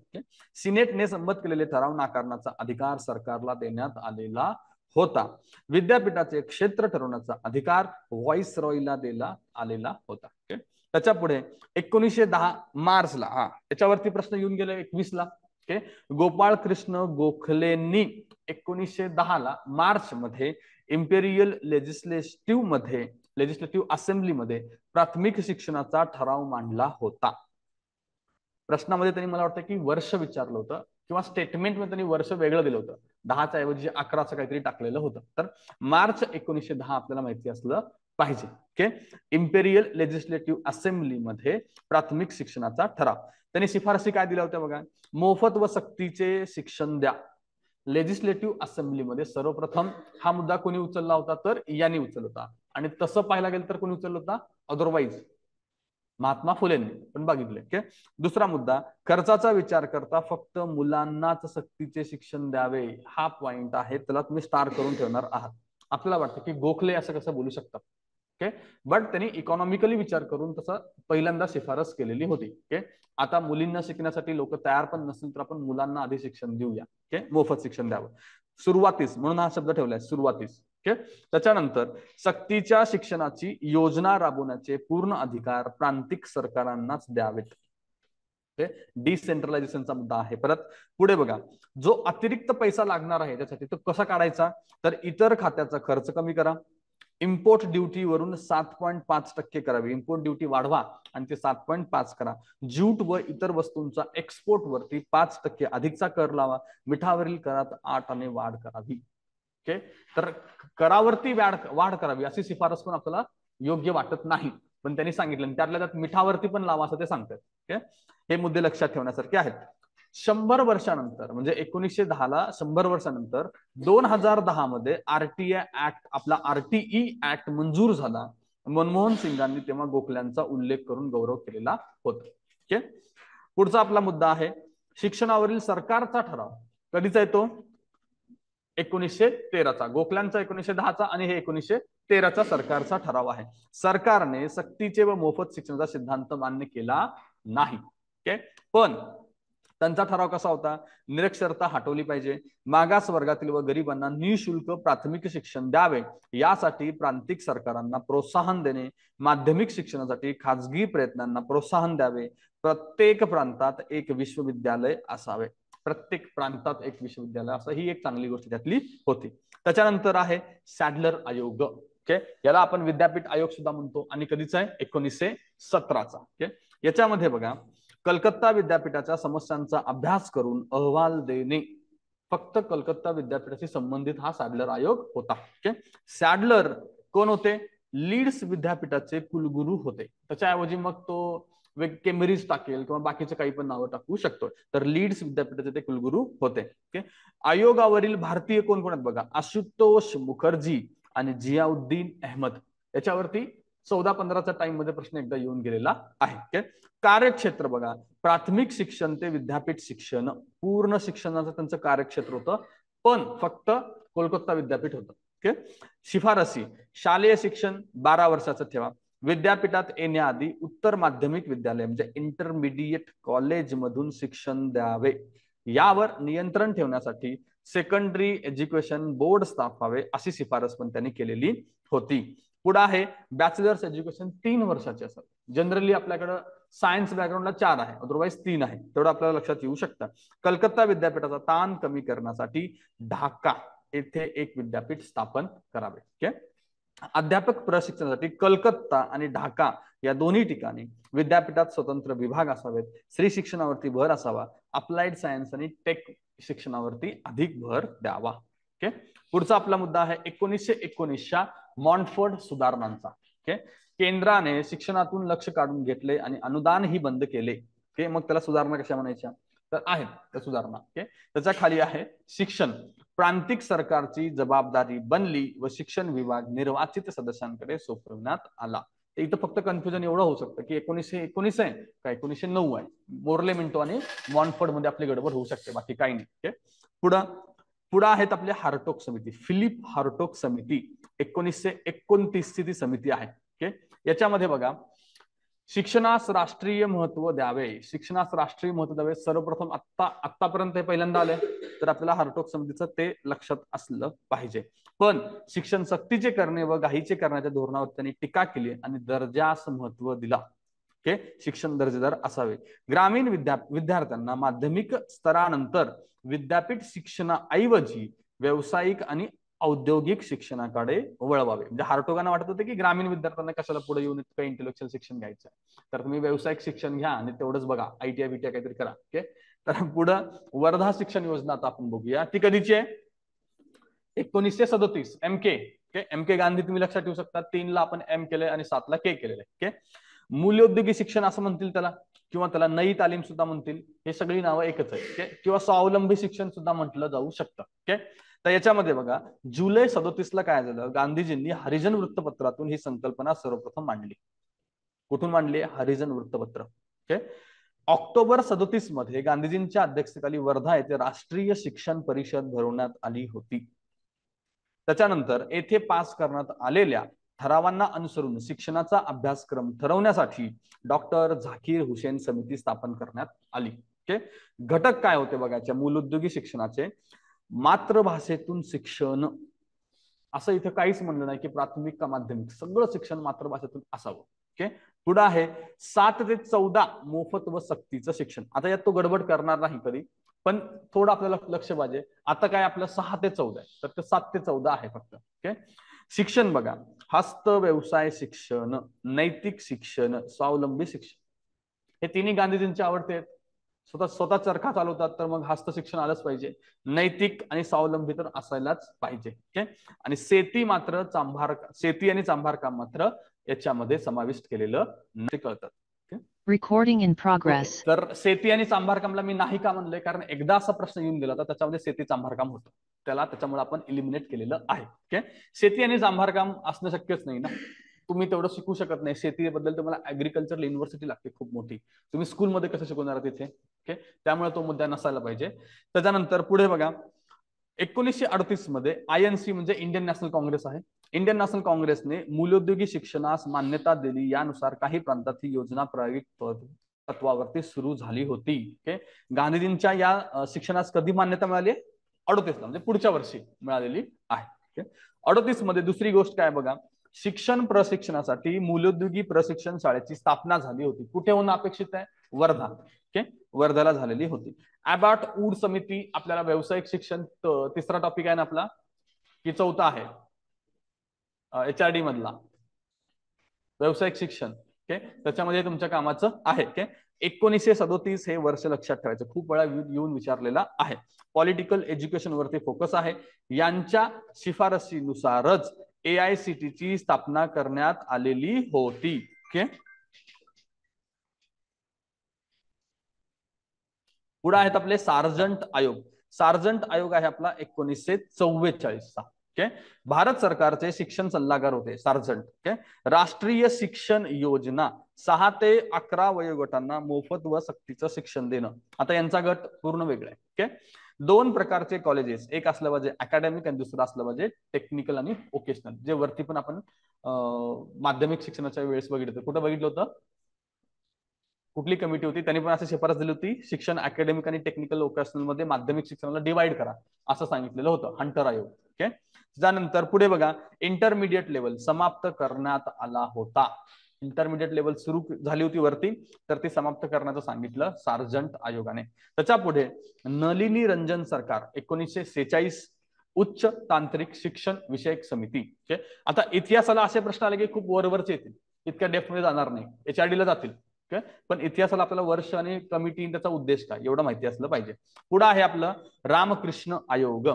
सिनेटने संमत केलेले ठराव नाकारण्याचा अधिकार सरकारला देण्यात आलेला होता. विद्यापीठाचे क्षेत्र ठरवण्याचा अधिकार व्हाईसरॉयला देण्यात आलेला होता. त्याच्या पुढे 1910 मार्चला याच्यावरती प्रश्न येऊन गेले 21ला. गोपाळ कृष्ण गोखलेंनी 1910 मार्च मध्ये इम्पेरियल लेजिस्लेटिव्ह असेंब्लीमध्ये प्राथमिक शिक्षणाचा ठराव मांडला होता. प्रश्नामध्ये त्यांनी मला वाटतं की वर्ष विचारलं होतं किंवा स्टेटमेंटमध्ये त्यांनी वर्ष वेगळं दिलं होतं, 10च्या ऐवजी 11चं काहीतरी टाकलेलं होतं. तर मार्च 1910 आपल्याला माहिती असलं पाहिजे. इम्पेरियल लेजिस्लेटिव्ह असेंब्लीमध्ये प्राथमिक शिक्षणाचा ठराव. त्यांनी शिफारसी काय दिल्या होत्या बघा, मोफत व सक्तीचे शिक्षण द्या. लेजिस्लेटिव्ह असेंब्लीमध्ये सर्वप्रथम हा मुद्दा कोणी उचलला होता, तर यांनी उचलला होता. आणि तसं पाहायला गेलं तर कोणी उचलला होता, अदरवाईज महात्मा फुलेंनी पण बघितले. दुसरा मुद्दा, खर्चाचा विचार करता फक्त मुलांनाच सक्तीचे शिक्षण द्यावे, हा पॉइंट आहे, त्याला तुम्ही स्टार करून ठेवणार आहात. आपल्याला वाटतं की गोखले असं कसं बोलू शकतात, बट त्यांनी इकॉनॉमिकली विचार करून तसं पहिल्यांदा शिफारस केलेली होती. आता मुलींना शिकण्यासाठी लोक तयार पण नसतील तर आपण मुलांना आधी शिक्षण देऊया, मोफत शिक्षण द्यावं सुरुवातीस, म्हणून हा शब्द ठेवलाय सुरुवातीस. त्याच्यानंतर सक्तीच्या शिक्षणाची योजना राबवण्याचे पूर्ण अधिकार प्रांतिक सरकारांनाच द्यावेत. डिसेंट्रलायझेशनचा मुद्दा आहे. परत पुढे बघा, जो अतिरिक्त पैसा लागणार आहे त्यासाठी तो कसा काढायचा, तर इतर खात्याचा खर्च कमी करा, इम्पोर्ट ड्युटी वरून 7.5% करावी, इम्पोर्ट ड्युटी वाढवा आणि ते 7.5 करा. ज्यूट व इतर वस्तूंचा एक्सपोर्ट वरती 5% अधिकचा कर लावा, मिठावरील करात 8 वाढ करावी. तर करावरती वाढ करावी अशी शिफारस पण आपल्याला योग्य वाटत नाही, पण त्यांनी सांगितलं त्यातल्या त्यात मिठावरती पण लावा असं ते सांगतात. हे मुद्दे लक्षात ठेवण्यासारखे आहेत. 100 वर्षानंतर म्हणजे 1910ला 100 वर्षानंतर 2010 मध्ये आरटीए ऍक्ट, आपला आरटीई ऍक्ट मंजूर झाला. मनमोहन सिंगांनी तेव्हा गोखल्यांचा उल्लेख करून गौरव केलेला होता. पुढचा आपला मुद्दा आहे शिक्षणावरील सरकारचा ठराव. कधीचा आहे तो, 1913चा. गोखल्यांचा 1910चा आणि हे 1913चा सरकारचा ठराव आहे. सरकारने सक्तीचे व मोफत शिक्षणाचा सिद्धांत मान्य केला नाही. पण त्यांचा ठराव कसा होता, निरक्षरता हटवली पाहिजे, मागास वर्गातील व गरिबांना निःशुल्क प्राथमिक शिक्षण द्यावे, यासाठी प्रांतिक सरकारांना प्रोत्साहन देणे, माध्यमिक शिक्षणासाठी खाजगी प्रयत्नांना प्रोत्साहन द्यावे, प्रत्येक प्रांतात एक विश्वविद्यालय असावे. प्रत्येक प्रांतात एक विश्वविद्यालय असं ही एक चांगली गोष्ट त्यातली होती. त्याच्यानंतर आहे सॅडलर आयोग. याला आपण विद्यापीठ आयोग सुद्धा म्हणतो आणि कधीचा आहे, 1917चा. याच्यामध्ये बघा, कलकत्ता विद्यापीठाच्या समस्यांचा अभ्यास करून अहवाल देणे, फक्त कलकत्ता विद्यापीठाशी संबंधित हा सॅडलर आयोग होता. सॅडलर कोण होते, लीड्स विद्यापीठाचे कुलगुरू होते. त्याच्याऐवजी मग तो केम्ब्रिज टाकेल किंवा बाकीचे काही पण नावं टाकू शकतो, तर लीड्स विद्यापीठाचे ते कुलगुरू होते. आयोगावरील भारतीय कोण कोण आहेत बघा, आशुतोष मुखर्जी आणि जियाउद्दीन अहमद. याच्यावरती 14-15च्या टाइम मध्ये प्रश्न एकदा येऊन गेलेला आहे. कार्यक्षेत्र बघा, प्राथमिक शिक्षण ते विद्यापीठ शिक्षण, पूर्ण शिक्षणाचं त्यांचं कार्यक्षेत्र होतं, पण फक्त कोलकाता विद्यापीठ होतं. शिफारसी, शालेय शिक्षण 12 वर्षाचं ठेवा, विद्यापीठात येण्याआधी उत्तर माध्यमिक विद्यालय म्हणजे इंटरमिडिएट कॉलेज मधून शिक्षण द्यावे, यावर नियंत्रण ठेवण्यासाठी सेकंडरी एज्युकेशन बोर्ड स्थापावे, अशी शिफारस पण त्यांनी केलेली होती. पुढे आहे बॅचलर्स एज्युकेशन 3 वर्षाचे असतात. जनरली आपल्याकडे सायन्स बॅकग्राऊंडला 4 आहे, अदरवाईज 3 आहे, तेवढं आपल्याला लक्षात येऊ शकतं. कलकत्ता विद्यापीठाचा ताण कमी करण्यासाठी ढाका येथे एक विद्यापीठ स्थापन करावे. अध्यापक प्रशिक्षणासाठी कलकत्ता आणि ढाका या दोन्ही ठिकाणी विद्यापीठात स्वतंत्र विभाग असावेत, स्त्री शिक्षणावरती भर असावा, अप्लाइड सायन्स आणि टेक शिक्षणावरती अधिक भर द्यावा. पुढचा आपला मुद्दा आहे 1919च्या मॉन्टफोर्ड सुधारणांचा. ओके, केंद्राने शिक्षणातून लक्ष काढून घेतले आणि अनुदानही बंद केले. ओके, मग त्याला सुधारणा कशा म्हणायच्या, तर आहेत त्या सुधारणा. ओके, त्याच्या खाली आहे शिक्षण प्रांतिक सरकारची जबाबदारी बनली व शिक्षण विभाग निर्वाचित सदस्यांकडे सोपवण्यात आला. इथं फक्त कन्फ्युजन एवढं होऊ शकतं की 1919 आहे का 1909 आहे. मोर्ले मिंटो आणि मॉन्फोर्ड मध्ये आपली गडबड होऊ शकते, बाकी काही नाही. ओके, पुढे आहेत आपले हार्टोक समिती. फिलिप हार्टोक समिती 1929 ची ती समिती आहे. ओके, याच्यामध्ये बघा शिक्षणास राष्ट्रीय महत्व द्यावे, शिक्षणास राष्ट्रीय महत्व द्यावे. सर्वप्रथम आतापर्यंत हे पहिल्यांदा आले, तर आपल्याला हार्टोक समितीचं ते लक्षात असलं पाहिजे. पण शिक्षण सक्तीचे करणे व घाईचे करण्याच्या धोरणावर त्यांनी टीका केली आणि दर्जास महत्व दिला. ओके, शिक्षण दर्जेदार असावे. ग्रामीण विद्यार्थ्यांना माध्यमिक स्तरानंतर विद्यापीठ शिक्षणाऐवजी व्यावसायिक आणि औद्योगिक शिक्षणाकडे वळवावे. म्हणजे हार्टोगांना वाटत होते की ग्रामीण विद्यार्थ्यांना कशाला पुढे येऊन इतकं इंटेलेक्च्युअल शिक्षण घ्यायचं, तर तुम्ही व्यावसायिक शिक्षण घ्या आणि तेवढंच बघा, ITI BTI काहीतरी करा. ओके, तर पुढं वर्धा शिक्षण योजना आता आपण बघूया. ती कधीची आहे, 1937. MK. ओके, MK गांधी तुम्ही लक्षात ठेवू शकता. 3 ला आपण M केलंय आणि 7 ला K केलेलं आहे. ओके, मूल्योद्योगी शिक्षण असं म्हणतील त्याला, किंवा त्याला नई तालीम सुद्धा म्हणतील. हे सगळी नावं एकच आहे. ओके, किंवा स्वावलंबी शिक्षण सुद्धा म्हटलं जाऊ शकतं. ओके, तर याच्यामध्ये बघा जुलै 37 ला काय झालं, गांधीजींनी हरिजन वृत्तपत्रातून ही संकल्पना सर्वप्रथम मांडली. कुठून मांडली, हरिजन वृत्तपत्र. ओके, ऑक्टोबर 37 मध्ये गांधीजींच्या अध्यक्षतेखाली वर्धा येथे राष्ट्रीय शिक्षण परिषद भरवण्यात आली होती. त्याच्यानंतर येथे पास करण्यात आलेल्या ठरावांना अनुसरून शिक्षणाचा अभ्यासक्रम ठरवण्यासाठी डॉक्टर झाकीर हुसेन समिती स्थापन करण्यात आली. ओके, घटक काय होते बघायच्या मूलोद्योगी शिक्षणाचे, मातृभाषेतून शिक्षण. असं इथं काहीच म्हणलं नाही की प्राथमिक का माध्यमिक, सगळं शिक्षण मातृभाषेतून असावं. ओके, पुढे आहे 7 ते 14 मोफत व सक्तीचं शिक्षण. आता यात तो गडबड करणार नाही कधी, पण थोडं आपल्याला लक्ष पाहिजे. आता काय आपलं 6 ते 14 आहे, तर ते 7 ते 14 आहे फक्त. ओके, शिक्षण बघा, हस्त व्यवसाय शिक्षण, नैतिक शिक्षण, स्वावलंबी शिक्षण. हे तिन्ही गांधीजींचे आवडते आहेत. स्वतः चरखा चालवतात, तर मग हस्त शिक्षण आलंच पाहिजे. नैतिक आणि स्वावलंबी तर असायलाच पाहिजे. ओके, आणि शेती आणि चांभार काम मात्र याच्यामध्ये समाविष्ट केलेलं नाही, कळतात. Recording in progress. तर शेती आणि चांभार कामला मी नाही का म्हणलंय, कारण एकदा असा प्रश्न येऊन गेला होता, त्याच्यामध्ये शेती चांभार काम होतं, त्याच्यामुळे आपण इलिमिनेट केलेलं आहे. ओके, शेती आणि चांभार काम असणं शक्यच नाही ना, तुम्ही तेवढं शिकू शकत नाही. शेतीबद्दल तुम्हाला ऍग्रिकल्चर युनिव्हर्सिटी लागते खूप मोठी, तुम्ही स्कूलमध्ये कसं शिकवणार तिथे. ओके, त्यामुळे तो मुद्दा नसायला पाहिजे. त्याच्यानंतर पुढे बघा 1938 मध्ये INC म्हणजे इंडियन नॅशनल काँग्रेस आहे. इंडियन नॅशनल काँग्रेसने मूलोद्योगी शिक्षणास मान्यता दिली. यानुसार काही प्रांतात ही योजना प्रायोगिक तत्वावरती सुरू झाली होती. ओके, गांधीजींच्या या शिक्षणास कधी मान्यता मिळाली, 38 ला, म्हणजे पुढच्या वर्षी मिळालेली आहे. 38 मध्ये दुसरी गोष्ट काय बघा, शिक्षण प्रशिक्षणासाठी मूलोद्योगी प्रशिक्षण शाळेची स्थापना झाली होती. कुठे होणं अपेक्षित आहे, वर्धा. ओके, वर्धाला झालेली होती. अबाउट वूड समिती, आपल्याला व्यावसायिक शिक्षण तिसरा टॉपिक आहे ना आपला, की चौथा आहे HRD मधला व्यावसायिक शिक्षण. ओके, त्याच्यामध्ये तुमच्या कामाचं आहे. ओके, 1937 हे वर्ष लक्षात ठेवायचं, खूप वेळा येऊन विचारलेला आहे. पॉलिटिकल एज्युकेशन वरती फोकस आहे. यांच्या शिफारसीनुसारच AICT ची स्थापना करण्यात आलेली होती. ओके, पुढे आहेत आपले सार्जंट आयोग. सार्जंट आयोग आहे आपला 1944 चा. ओके, भारत सरकारचे शिक्षण सल्लागार होते सार्जंट. ओके, राष्ट्रीय शिक्षण योजना 6 ते 11 वयोगटांना मोफत व सक्तीचं शिक्षण देणं. आता यांचा गट पूर्ण वेगळा आहे. ओके, 2 प्रकारचे कॉलेजेस, एक असलं पाहिजे अकॅडमिक आणि दुसरं असलं पाहिजे टेक्निकल आणि वोकेशनल. जे वरती पण आपण माध्यमिक शिक्षणाच्या वेळेस बघितलं होतं. कुठं बघितलं होतं, कुठली कमिटी होती, त्यांनी पण अशी शिफारस दिली होती, शिक्षण अकॅडमिक आणि टेक्निकल वोकेशनल मध्ये माध्यमिक शिक्षणाला डिवाइड करा असं सांगितलेलं होतं, हंटर आयोग. ओके, त्यानंतर पुढे बघा इंटरमिडिएट लेवल समाप्त करण्यात आला होता. इंटरमिडिएट लेवल सुरू झाली होती वरती, तर ती समाप्त करण्याचं सांगितलं सार्जंट आयोगाने. त्याच्या पुढे नलिनी रंजन सरकार 1946 उच्च तांत्रिक शिक्षण विषयक समिती. ओके, आता इतिहासाला असे प्रश्न आले की खूप वरवरचे येतील, इतक्या डेप्थ मध्ये जाणार नाही, HRD ला जातील. पण इतिहासाला आपल्याला वर्ष आणि कमिटी त्याचा उद्देश काय एवढं माहिती असलं पाहिजे. पुढे आहे आपलं रामकृष्ण आयोग.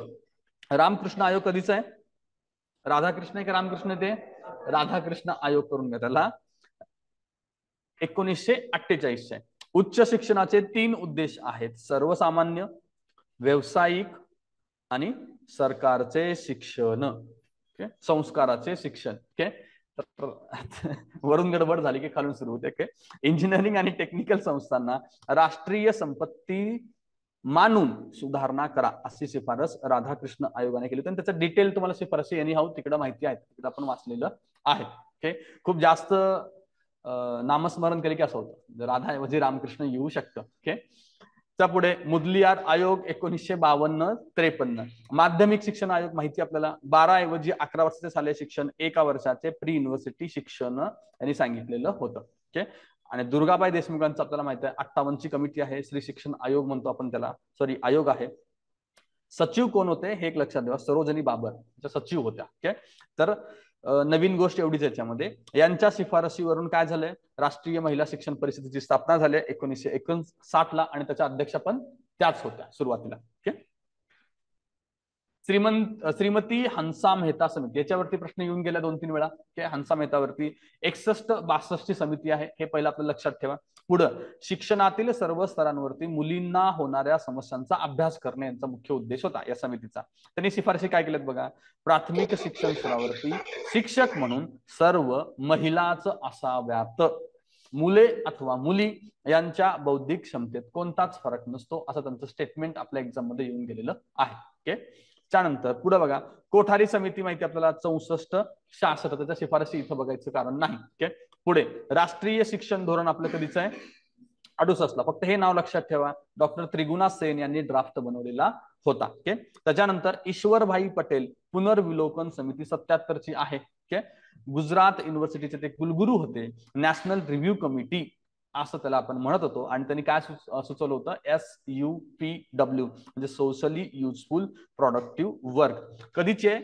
रामकृष्ण आयोग कधीच आहे, राधाकृष्ण आहे का रामकृष्ण, ते राधाकृष्ण आयोग करून घ्या त्याला, 1948 आहे. उच्च शिक्षणाचे 3 उद्देश आहेत: सर्वसामान्य, व्यावसायिक आणि सरकारचे शिक्षण. ओके, संस्काराचे शिक्षण. ओके, वरून गडबड झाली की खालून सुरू होते. इंजिनिअरिंग आणि टेक्निकल संस्थांना राष्ट्रीय संपत्ती मानून सुधारणा करा अशी शिफारस राधाकृष्ण आयोगाने केली होती. आणि त्याचं डिटेल तुम्हाला शिफारसी यांनी तिकडे माहिती आहे, तिकडे आपण वाचलेलं आहे. ओके, खूप जास्त नामस्मरण केले की असं होतं, राधाऐवजी रामकृष्ण येऊ शकतं. ओके, त्यापुढे मुदलियार आयोग 1952-53. माध्यमिक शिक्षण आयोग माहिती आपल्याला, 12 ऐवजी 11 वर्षाचे शालेय शिक्षण, 1 वर्षाचे प्री युनिव्हर्सिटी शिक्षण यांनी सांगितलेलं होतं. ओके, आणि दुर्गाबाई देशमुखांचं आपल्याला माहिती आहे 58ची कमिटी आहे, श्री शिक्षण आयोग म्हणतो आपण त्याला, सॉरी आयोग आहे. सचिव कोण होते हे एक लक्षात ठेवा, सरोजनी बाबर सचिव होत्या. ओके, तर नवीन गोष्ट एवढीच याच्यामध्ये, यांच्या शिफारशीवरून काय झालंय, राष्ट्रीय महिला शिक्षण परिषदेची स्थापना झाली 1959 ला, आणि त्याच्या अध्यक्ष पण त्याच होत्या सुरुवातीला. ओके, श्रीमती हंसा मेहता समिती, याच्यावरती प्रश्न येऊन गेला 2-3 वेळा. हंसा मेहतावरती 61-62 समिती आहे, हे पहिलं आपलं लक्षात ठेवा. पुढं शिक्षणातील सर्व स्तरांवरती मुलींना होणाऱ्या समस्यांचा अभ्यास करणे यांचा मुख्य उद्देश होता या समितीचा. त्यांनी शिफारशी काय केल्यात बघा, प्राथमिक शिक्षण स्तरावरती शिक्षक म्हणून सर्व महिलाच असाव्यात, मुले अथवा मुली यांच्या बौद्धिक क्षमतेत कोणताच फरक नसतो, असं त्यांचं स्टेटमेंट आपल्या एक्झाम मध्ये येऊन गेलेलं आहे. ओके, त्यानंतर पुढे बघा, कोठारी समिती माहिती आपल्याला 64-66, त्याच्या शिफारशी इथं बघायचं कारण नाही. ओके, पुढे राष्ट्रीय शिक्षण धोरण आपलं कधीच आहे 68ला, फक्त हे नाव लक्षात ठेवा, डॉक्टर त्रिगुणा सेन यांनी ड्राफ्ट बनवलेला होता. ओके, त्याच्यानंतर ईश्वरभाई पटेल पुनर्विलोकन समिती 77ची आहे. ओके, गुजरात युनिव्हर्सिटीचे ते कुलगुरू होते, नॅशनल रिव्ह्यू कमिटी असं त्याला आपण म्हणत होतो, आणि त्यांनी काय सुचवलं होतं, SUPW म्हणजे सोशली युजफुल प्रोडक्टिव्ह वर्क. कधीचे,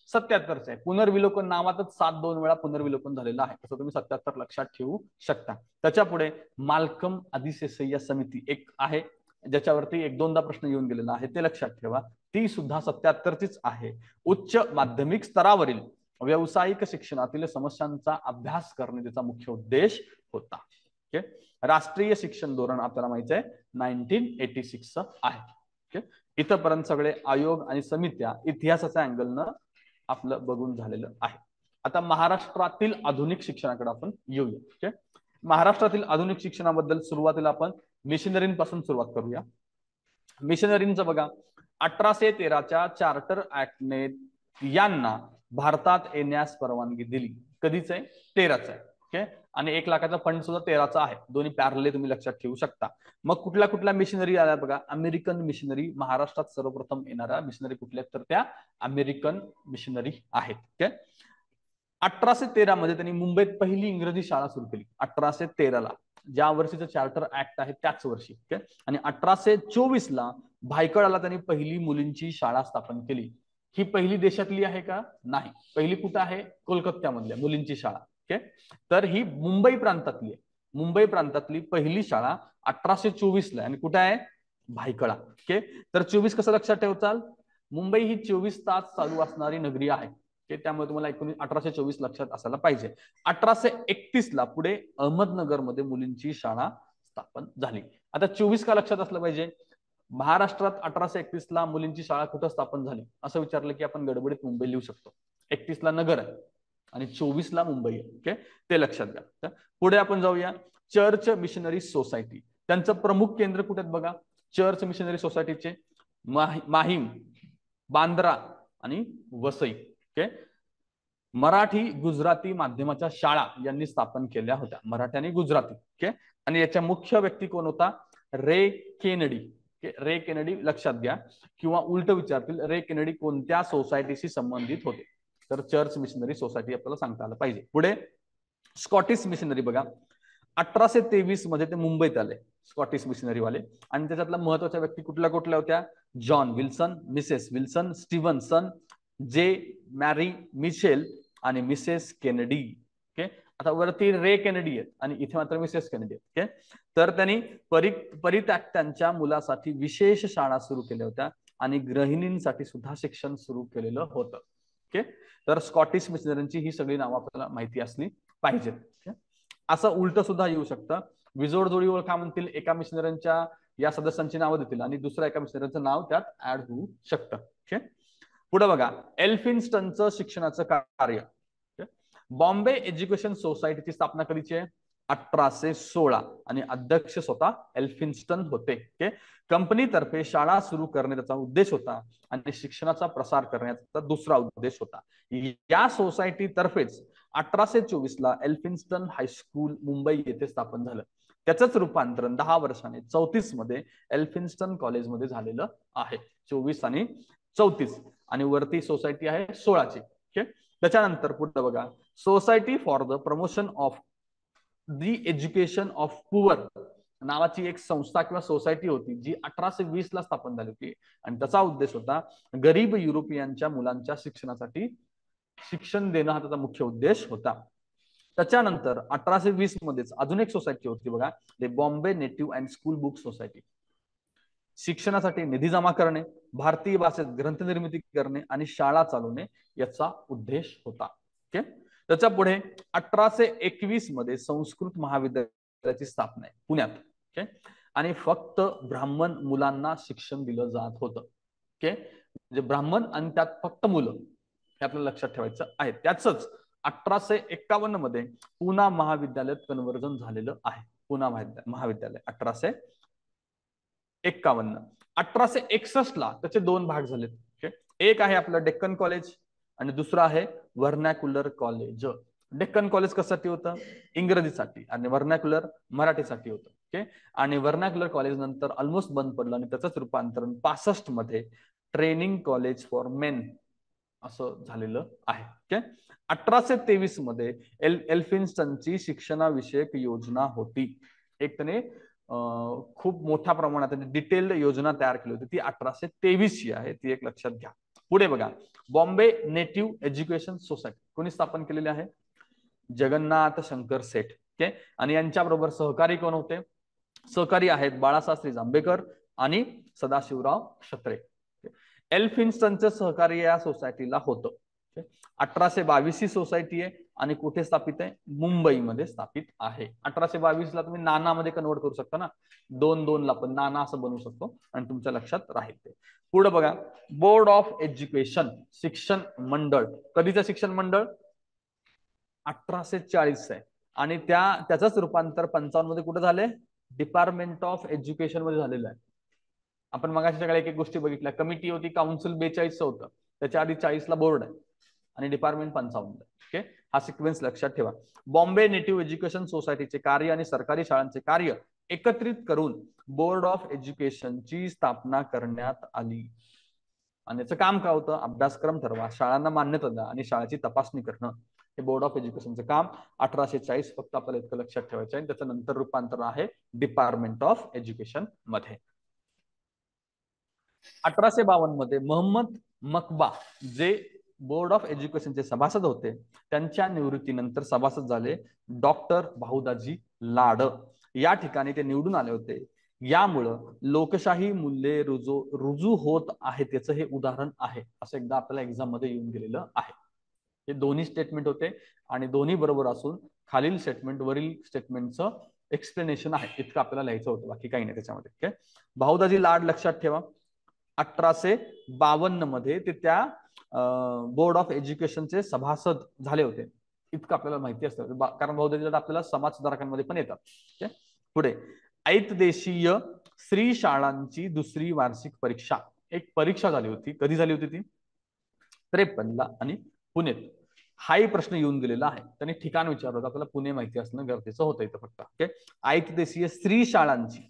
77चे. पुनर्विलोकन नावातच 7-2 वेळा पुनर्विलोकन झालेलं आहे, असं तुम्ही 77 लक्षात ठेवू शकता. त्याच्या पुढे मालकम अधिसेसय्या समिती एक आहे, ज्याच्यावरती 1-2दा प्रश्न येऊन गेलेला आहे, ते लक्षात ठेवा. ती सुद्धा 77चीच आहे. उच्च माध्यमिक स्तरावरील व्यावसायिक शिक्षणातील समस्यांचा अभ्यास करणे त्याचा मुख्य उद्देश होता. ओके, राष्ट्रीय शिक्षण धोरण आपल्याला माहिती आहे 1986 आहे. ओके, इथपर्यंत सगळे आयोग आणि समित्या इतिहासाच्या अँगलनं आपलं बघून झालेलं आहे. आता महाराष्ट्रातील आधुनिक शिक्षणाकडे आपण येऊया. ओके, महाराष्ट्रातील आधुनिक शिक्षणाबद्दल सुरुवातीला आपण मिशनरींपासून सुरुवात करूया. मिशनरींचं बघा, 1813च्या चार्टर ऍक्टने यांना भारतात येण्यास परवानगी दिली. कधीच आहे, 13च आहे. ओके, आणि 1 लाखाचा फंड सुद्धा 13चा आहे. दोन्ही पॅरलली तुम्ही लक्षात ठेवू शकता. मग कुठल्या मिशनरी आल्या बघा, अमेरिकन मिशनरी. महाराष्ट्रात सर्वप्रथम येणाऱ्या मिशनरी कुठल्या, तर त्या अमेरिकन मिशनरी आहेत. ओके, 1813 मध्ये त्यांनी मुंबईत पहिली इंग्रजी शाळा सुरू केली. 1813ला, ज्या वर्षीचं चार्टर ऍक्ट आहे त्याच वर्षी. ओके, आणि 1824ला भायखळाला त्यांनी पहिली मुलींची शाळा स्थापन केली. ही पहिली देशातली आहे का, नाही, पहिली कुठं आहे, कोलकात्यामधल्या मुलींची शाळा. ओके, तर ही मुंबई प्रांतातली आहे. मुंबई प्रांतातली पहिली शाळा 1824ला, आणि कुठे आहे, भायखळा. ओके, तर 24 कसं लक्षात ठेवचाल, मुंबई ही 24 तास चालू असणारी नगरी आहे. त्यामुळे तुम्हाला 1824 लक्षात असायला पाहिजे. 1831ला पुढे अहमदनगरमध्ये मुलींची शाळा स्थापन झाली. आता 24 का लक्षात असलं पाहिजे, महाराष्ट्रात 1831ला मुलींची शाळा कुठं स्थापन झाली असं विचारलं की आपण गडबडीत मुंबई लिहू शकतो. 31ला नगर आहे आणि 24ला मुंबई आहे. ओके, ते लक्षात घ्या. पुढे आपण जाऊया, चर्च मिशनरी सोसायटी. त्यांचं प्रमुख केंद्र कुठे आहेत बघा, चर्च मिशनरी सोसायटीचे माहीम, बांद्रा आणि वसई. ओके, मराठी गुजराती माध्यमाच्या शाळा यांनी स्थापन केल्या होत्या, मराठी आणि गुजराती. ओके, आणि याच्या मुख्य व्यक्ती कोण होता, रे केनेडी. रे केनेडी लक्षात घ्या, किंवा उलट विचारतील, रे केनेडी कोणत्या सोसायटीशी संबंधित होते, तर चर्च मिशनरी सोसायटी आपल्याला सांगता आलं पाहिजे. पुढे स्कॉटिश मिशनरी बघा, 1823 मध्ये ते मुंबईत आले स्कॉटिश मिशनरी वाले, आणि त्याच्यातल्या महत्वाच्या व्यक्ती कुठल्या होत्या, John Wilson, Mrs Wilson, Stevenson, जे मॅरी मिशेल आणि मिसेस केनेडी. ओके, आता वरती रे केनेडी आहेत आणि इथे मात्र मिसेस केनेडी आहेत. ओके, तर त्यांनी परित्याक्त्यांच्या मुलासाठी विशेष शाळा सुरू केल्या होत्या आणि गृहिणींसाठी सुद्धा शिक्षण सुरू केलेलं होतं. ओके, तर स्कॉटिश मिशनरीची ही सगळी नावं आपल्याला माहिती असली पाहिजेत. असं उलट सुद्धा येऊ शकतं, विजोड जोडी ओळखा म्हणतील, एका मिशनरीच्या या सदस्यांची नावं देतील आणि दुसऱ्या एका मिशनरीचं नाव त्यात ऍड होऊ शकतं. ओके, पुढे बघा, एल्फिन्स्टनचं शिक्षणाचं कार्य. बॉम्बे एज्युकेशन सोसायटीची स्थापना कधीची आहे? 1816 आणि अध्यक्ष स्वतः एल्फिन्स्टन होते. ओके, कंपनीतर्फे शाळा सुरू करणे त्याचा उद्देश होता आणि शिक्षणाचा प्रसार करण्याचा दुसरा उद्देश होता. या सोसायटी तर्फेच 1824 ला एल्फिन्स्टन हायस्कूल मुंबई येथे स्थापन झालं. त्याचंच रूपांतरण 10 वर्षांनी 34 मध्ये एल्फिन्स्टन कॉलेजमध्ये झालेलं आहे. 24 आणि 34 आणि वरती सोसायटी आहे 16ची. ओके, त्याच्यानंतर पुढे बघा, society for the promotion of the education of poor नावाची एक संस्था किंवा सोसायटी होती, जी 1820 ला स्थापन झाली होती आणि त्याचा उद्देश होता गरीब युरोपियनच्या मुलांच्या शिक्षणासाठी शिक्षण देणं हा त्याचा मुख्य उद्देश होता. त्याच्यानंतर 1820 मध्येच अजून एक सोसायटी होती बघा, ते Bombay native and school book society. शिक्षणासाठी निधी जमा करणे, भारतीय भाषेत ग्रंथ निर्मिती करणे आणि शाळा चालवणे याचा उद्देश होता. ओके, त्याच्या पुढे 1821 मध्ये संस्कृत महाविद्यालयाची स्थापना आहे पुण्यात. ओके, आणि फक्त ब्राह्मण मुलांना शिक्षण दिलं जात होतं. ओके, म्हणजे ब्राह्मण आणि त्यात फक्त मुलं हे आपल्याला लक्षात ठेवायचं आहे. त्याच 1851 मध्ये पुणा महाविद्यालयात कन्व्हर्जन झालेलं आहे. पुणा महाविद्यालय 1851. 1861 ला त्याचे दोन भाग झालेत. एक आहे आपलं डेक्कन कॉलेज आणि दुसरं आहे व्हर्नॅक्युलर कॉलेज. डेक्कन कॉलेज कशासाठी होतं? इंग्रजीसाठी, आणि व्हर्नॅक्युलर मराठीसाठी होतं. ओके, आणि व्हर्नॅक्युलर कॉलेज नंतर ऑलमोस्ट बंद पडलं आणि त्याचंच रूपांतरण 65 मध्ये ट्रेनिंग कॉलेज फॉर मेन असं झालेलं आहे. ओके, 1823 मध्ये एल्फिन्स्टनची शिक्षणाविषयक योजना होती. एक त्याने खूप मोठ्या प्रमाणात डिटेल्ड योजना तयार केली होती, ती 1823 ची आहे, ती एक लक्षात घ्या. पुढे बघा, बॉम्बे नेटिव्ह एज्युकेशन सोसायटी कोणी स्थापन केलेली आहे? जगन्नाथ शंकर सेठ. ओके, आणि यांच्याबरोबर सहकारी कोण होते? सहकारी आहेत बाळासाहेब जांभेकर आणि सदाशिवराव क्षत्रे. एल्फिन्स्टनचं सहकार्य या सोसायटीला होतं. 1822 ही सोसायटी आहे आणि कुठे स्थापित आहे? मुंबईमध्ये स्थापित आहे. 1822 ला तुम्ही नानामध्ये कन्वर्ट करू शकता ना, 2-2 ला पण नाना असं बनवू शकतो आणि तुमच्या लक्षात राहील ते. पुढे बघा, बोर्ड ऑफ एज्युकेशन शिक्षण मंडळ. कधीचं शिक्षण मंडळ? 1840 आहे आणि त्याचंच रूपांतर 55 मध्ये कुठे झाले? डिपार्टमेंट ऑफ एज्युकेशन मध्ये झालेलं आहे. आपण मगाशी सगळ्या एक गोष्टी बघितल्या. कमिटी होती, काउन्सिल 42 होतं, त्याच्या आधी 40 ला बोर्ड आहे आणि डिपार्टमेंट 55. ओके, हा सिक्वेन्स लक्षात ठेवा. बॉम्बे नेटिव्ह एज्युकेशन सोसायटीचे कार्य आणि सरकारी शाळांचे कार्य एकत्रित करून बोर्ड ऑफ एज्युकेशनची स्थापना करण्यात आली. आणि याचं काम काय होतं? अभ्यासक्रम ठरवा, शाळांना मान्यता द्या आणि शाळेची तपासणी करणं. हे बोर्ड ऑफ एज्युकेशनचं काम 1840. फक्त आपल्याला इतकं लक्षात ठेवायचं आहे. त्याचं नंतर रूपांतर आहे डिपार्टमेंट ऑफ एज्युकेशन मध्ये. 1852 मध्ये मोहम्मद मकबा जे बोर्ड ऑफ एज्युकेशनचे सभासद होते, त्यांच्या निवृत्तीनंतर सभासद झाले डॉक्टर भाऊदाजी लाड. या ठिकाणी ते निवडून आले होते. यामुळं लोकशाही मूल्ये रुजू होत आहे, त्याचं हे उदाहरण आहे, असं एकदा आपल्याला एक्झाम मध्ये येऊन गेलेलं आहे. हे दोन्ही स्टेटमेंट होते आणि दोन्ही बरोबर असून खालील स्टेटमेंट वरील स्टेटमेंटचं एक्सप्लेनेशन आहे, इतकं आपल्याला लिहायचं होतं, बाकी काही नाही त्याच्यामध्ये. भाऊदाजी लाड लक्षात ठेवा. 1852 मध्ये ते त्या बोर्ड ऑफ एज्युकेशनचे सभासद झाले होते, इतकं आपल्याला माहिती असतं, कारण भाऊदाजी लाड आपल्याला समाज सुधारकांमध्ये पण येतात. पुढे, ऐतदेशीय स्त्री शाळांची दुसरी वार्षिक परीक्षा. एक परीक्षा झाली होती, कधी झाली होती ती? 53 ला आणि पुण्यात. हाही प्रश्न येऊन गेलेला आहे, त्यांनी ठिकाण विचारलं होतं, आपल्याला पुणे माहिती असणं गरजेचं होतं इथं फक्त. ओके, ऐतदेशीय स्त्री शाळांची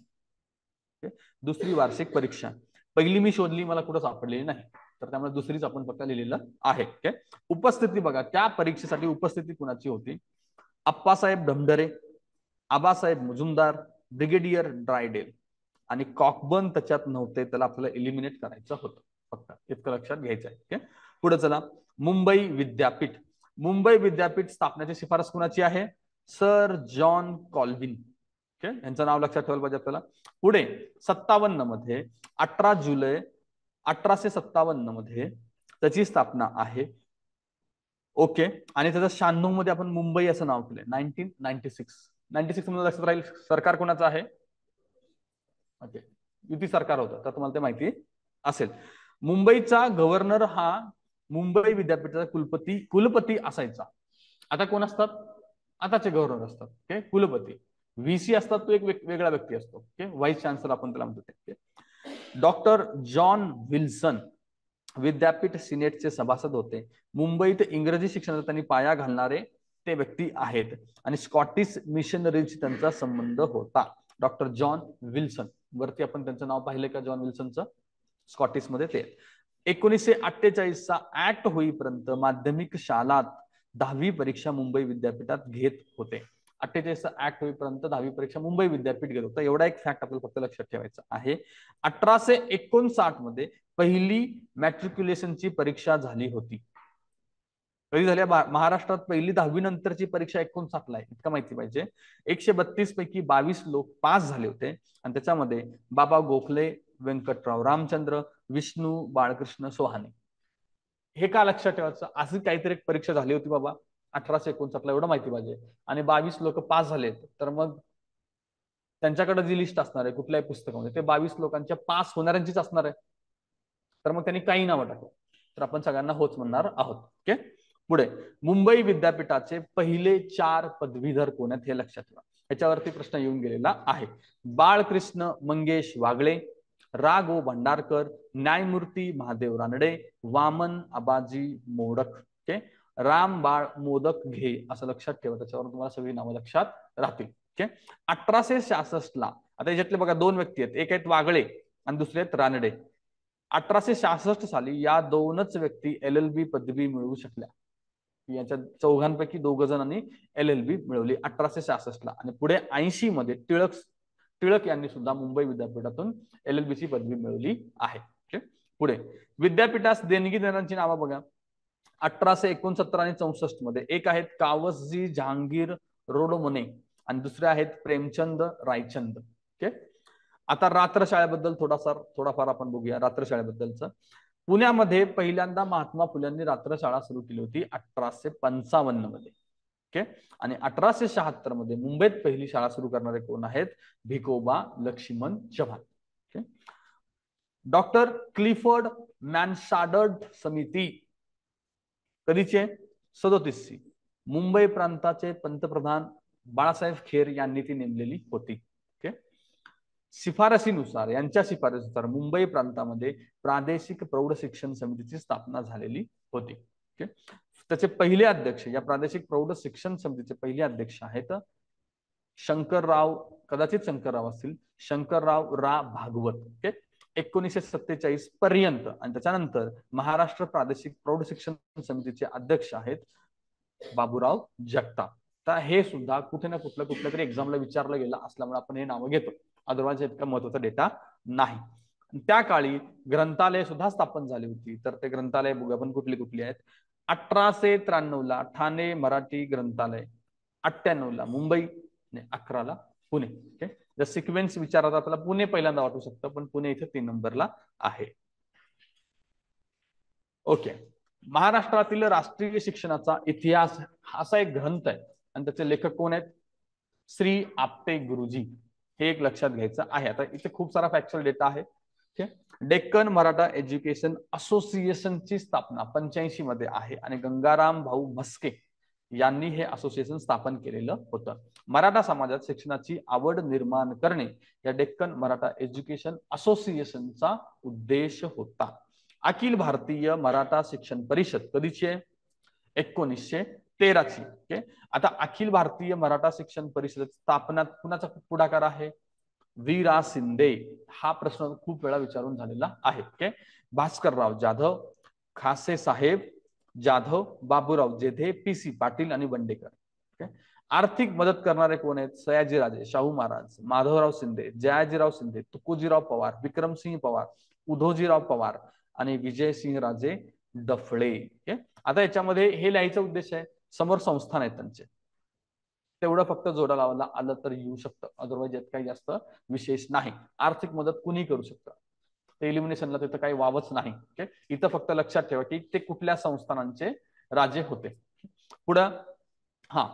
दुसरी वार्षिक परीक्षा. पहिली मी शोधली, मला कुठं सापडलेली नाही, तर त्यामुळे दुसरीच आपण फक्त लिहिलेलं आहे. ओके, उपस्थिती बघा, त्या परीक्षेसाठी उपस्थिती कुणाची होती? अप्पासाहेब ढमढरे, आबासाहेब मुजुमदार, ब्रिगेडियर ड्रायडेल आणि कॉकबर्न त्याच्यात नव्हते, त्याला आपल्याला एलिमिनेट करायचं होतं, फक्त इतकं लक्षात घ्यायचं आहे. ओके, पुढे चला. मुंबई विद्यापीठ. मुंबई विद्यापीठ स्थापनेची शिफारस कुणाची आहे? Sir John Colvin. ओके, यांचं नाव लक्षात ठेवायला पाहिजे आपल्याला. पुढे 57 मध्ये 18 जुलै 1857 मध्ये त्याची स्थापना आहे. ओके. आणि त्याचं 96 मध्ये आपण मुंबई असं नाव केलंय. 1996 मध्ये लक्षात राहील. सरकार कोणाचं आहे? ओके, युती सरकार होतं, तर तुम्हाला ते माहिती असेल. मुंबईचा गव्हर्नर हा मुंबई विद्यापीठाचा कुलपती असायचा. आता कोण असतात? आताचे गव्हर्नर असतात. ओके, कुलपती. व्हीसी असतात, तो एक वेगळा व्यक्ती असतो. ओके, व्हाईस चान्सलर आपण त्याला म्हणतो. डॉक्टर जॉन विल्सन विद्यापीठ सिनेटचे सभासद होते. मुंबईत इंग्रजी शिक्षणाचा त्यांनी पाया घालणारे ते व्यक्ती आहेत. आणि स्कॉटिश मिशनरीशी त्यांचा संबंध होता. डॉक्टर जॉन विल्सन, वरती आपण त्यांचं नाव पाहिलं का जॉन विल्सनचं? स्कॉटिश मध्ये ते. 1948 चा ऍक्ट होईपर्यंत माध्यमिक शाळात 10वी परीक्षा मुंबई विद्यापीठात घेत होते. 48 चा ऍक्ट होईपर्यंत 10वी परीक्षा मुंबई विद्यापीठ घेत होतं. एवढा एक फॅक्ट आपल्याला फक्त लक्षात ठेवायचा आहे. 1859 मध्ये पहिली मॅट्रिक्युलेशनची परीक्षा झाली होती. कधी झाली? महाराष्ट्रात पहिली 10वी नंतरची परीक्षा 59 ला आहे, इतकं माहिती पाहिजे. 132 पैकी 22 लोक पास झाले होते. आणि त्याच्यामध्ये बाबा गोखले, व्यंकटराव रामचंद्र, विष्णू बाळकृष्ण सोहाने. हे का लक्षात ठेवायचं? अशी काहीतरी एक परीक्षा झाली होती बाबा 1859 ला, एवढं माहिती पाहिजे. आणि 22 लोक पास झालेत, तर मग त्यांच्याकडे जी लिस्ट असणार आहे कुठल्याही पुस्तकामध्ये, ते 22 लोकांच्या पास होणाऱ्यांचीच असणार आहे. तर मग त्यांनी काही नावं टाकलं, तर आपण सगळ्यांना होच म्हणणार आहोत. ओके, पुढे. मुंबई विद्यापीठाचे पहिले 4 पदवीधर कोण आहेत हे लक्षात ठेवा. याच्यावरती प्रश्न येऊन गेलेला आहे. बाळकृष्ण मंगेश वागळे, रा गो भंडारकर, न्यायमूर्ती महादेव रानडे, वामन आबाजी मोडक. ओके, राम बाळ मोदक घे, असं लक्षात ठेवा. त्याच्यावर तुम्हाला सगळी नावं लक्षात राहतील. ओके, 1866 ला, आता याच्यातले बघा 2 व्यक्ती आहेत, एक आहेत वागळे आणि दुसरे आहेत रानडे. 1866 साली या 2च व्यक्ती LLB पदवी मिळवू शकल्या. याच्या 4घांपैकी 2 जणांनी LLB मिळवली 1866 ला. आणि पुढे 80 मध्ये टिळक यांनी सुद्धा मुंबई विद्यापीठातून LLB ची पदवी मिळवली आहे. पुढे विद्यापीठास देणगी देणाऱ्यांची नावं बघा. 1869 आणि 64 मध्ये एक आहेत कावसजी जहांगीर रोडमोने आणि दुसरे आहेत प्रेमचंद रायचंद. ओके, आता रात्रशाळेबद्दल थोडाफार आपण बघूया. रात्रशाळेबद्दलचं, पुण्यामध्ये पहिल्यांदा महात्मा फुल्यांनी रात्रशाळा सुरू केली होती 1855 मध्ये. ओके, आणि 1876 मध्ये मुंबईत पहिली शाळा सुरू करणारे कोण आहेत? Bhikoba Laxman Chavan. Okay, doctor Clifford Manshardt समिती कधीचे? 37ची. मुंबई प्रांताचे पंतप्रधान बाळासाहेब खेर यांनी ती नेमलेली होती. ओके, शिफारसीनुसार, यांच्या शिफारसीनुसार मुंबई प्रांतामध्ये प्रादेशिक प्रौढ शिक्षण समितीची स्थापना झालेली होती. ओके, त्याचे पहिले अध्यक्ष, या प्रादेशिक प्रौढ शिक्षण समितीचे पहिले अध्यक्ष आहेत शंकरराव, कदाचित शंकरराव असतील, शंकरराव रा भागवत. ओके, 1947 पर्यंत. आणि त्याच्यानंतर महाराष्ट्र प्रादेशिक प्रौढ शिक्षण समितीचे अध्यक्ष आहेत बाबूराव जगताप. तर हे सुद्धा कुठे ना कुठल्या तरी एक्झामला विचारलं गेलं असल्यामुळे आपण हे नावं घेतो, अदरवाइज इतका महत्वाचा डेटा नाही. त्या काळी ग्रंथालय सुद्धा स्थापन झाली होती. तर ते ग्रंथालय बघूया आपण कुठली आहेत. 1893 ला ठाणे मराठी ग्रंथालय, 98 ला मुंबई आणि 11 ला पुणे. ओके, जर सिक्वेन्स विचारत आपल्याला पुणे पहिल्यांदा वाटू शकतं, पण पुणे इथे 3 नंबरला आहे. ओके, महाराष्ट्रातील राष्ट्रीय शिक्षणाचा इतिहास असा एक ग्रंथ आहे आणि त्याचे लेखक कोण आहेत? श्री आपटे गुरुजी. हे एक लक्षात घ्यायचं आहे. आता इथे खूप सारा फॅक्च्युअल डेटा आहे. डेक्कन मराठा एज्युकेशन असोसिएशनची स्थापना 85 मध्ये आहे आणि गंगाराम भाऊ म्हस्के यांनी हे असोसिएशन स्थापन केलेलं होतं. मराठा समाजात शिक्षणाची आवड निर्माण करणे या डेक्कन मराठा एज्युकेशन असोसिएशनचा उद्देश होता. अखिल भारतीय मराठा शिक्षण परिषद कधीची आहे? 1913 ची. ओके, आता अखिल भारतीय मराठा शिक्षण परिषद स्थापना कुणाचा पुढाकार आहे? वीरा शिंदे. हा प्रश्न खूप वेळा विचारून झालेला आहे. ओके, भास्करराव जाधव, खासे साहेब जाधव, बाबूराव जेधे, PC पाटील आणि बंडेकर. ओके, आर्थिक मदत करणारे कोण आहेत? सयाजीराजे, शाहू महाराज, माधवराव शिंदे, जयाजीराव शिंदे, तुकोजीराव पवार, विक्रमसिंह पवार, उधोजीराव पवार आणि विजयसिंह राजे डफळे. ओके, आता याच्यामध्ये हे लिहायचा उद्देश आहे, समोर संस्थान आहेत त्यांचे, तेवढं फक्त जोडा लावायला आलं तर येऊ शकतं, अदरवाइज यात काही जास्त विशेष नाही. आर्थिक मदत कुणी करू शकतं, ते एलिमिनेशनला तिथं काही वावच नाही. ओके, इथं फक्त लक्षात ठेवा की ते कुठल्या संस्थानांचे राजे होते. पुढं हा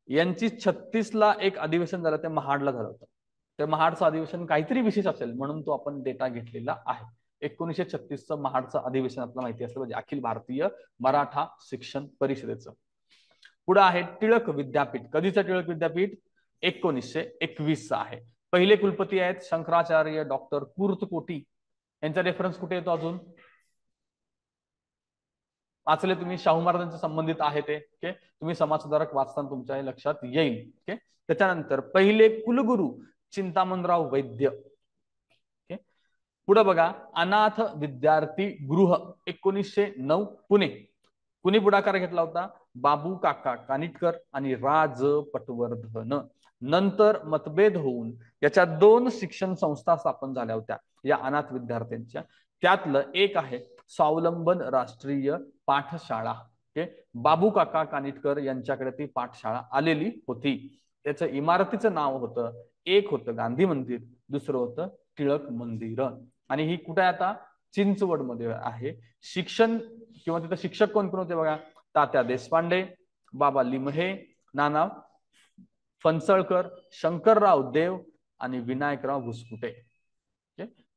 यांची 36ला एक अधिवेशन झालं, ते महाडला झालं होतं. ते महाडचं अधिवेशन काहीतरी विशेष असेल म्हणून तो आपण डेटा घेतलेला आहे. 1936चं महाडचं अधिवेशन आपल्याला माहिती असलं पाहिजे, अखिल भारतीय मराठा शिक्षण परिषदेचं. पुढे आहे टिळक विद्यापीठ. कधीचं टिळक विद्यापीठ? 1921 आहे. पहिले कुलपती आहेत शंकराचार्य डॉक्टर कुर्तकोटी. यांचा रेफरन्स कुठे येतो? अजून वाचले तुम्ही, शाहू महाराजांच्या संबंधित आहे ते. ओके, तुम्ही समाजसुधारक वाचताना तुमच्या लक्षात येईल. ओके, त्याच्यानंतर पहिले कुलगुरू चिंतामणराव वैद्य. ओके, पुढे बघा अनाथ विद्यार्थी गृह 1909 पुणे. कुणी पुढाकार घेतला होता? बाबू काका कानिटकर आणि राज पटवर्धन. नंतर मतभेद होऊन याच्या 2 शिक्षण संस्था स्थापन झाल्या होत्या या अनाथ विद्यार्थ्यांच्या. त्यातलं एक आहे स्वावलंबन राष्ट्रीय पाठशाळा. बाबू काका कानिटकर यांच्याकडे ती पाठशाळा आलेली होती. त्याचं इमारतीचं नाव होतं, एक होतं गांधी मंदिर, दुसरं होतं टिळक मंदिर. आणि ही कुठे आता? चिंचवड मध्ये आहे. शिक्षण किंवा तिथं शिक्षक कोण कोण होते बघा? तात्या देशपांडे, बाबा लिमहे, नाना फणसळकर, शंकरराव देव आणि विनायकराव भुसकुटे.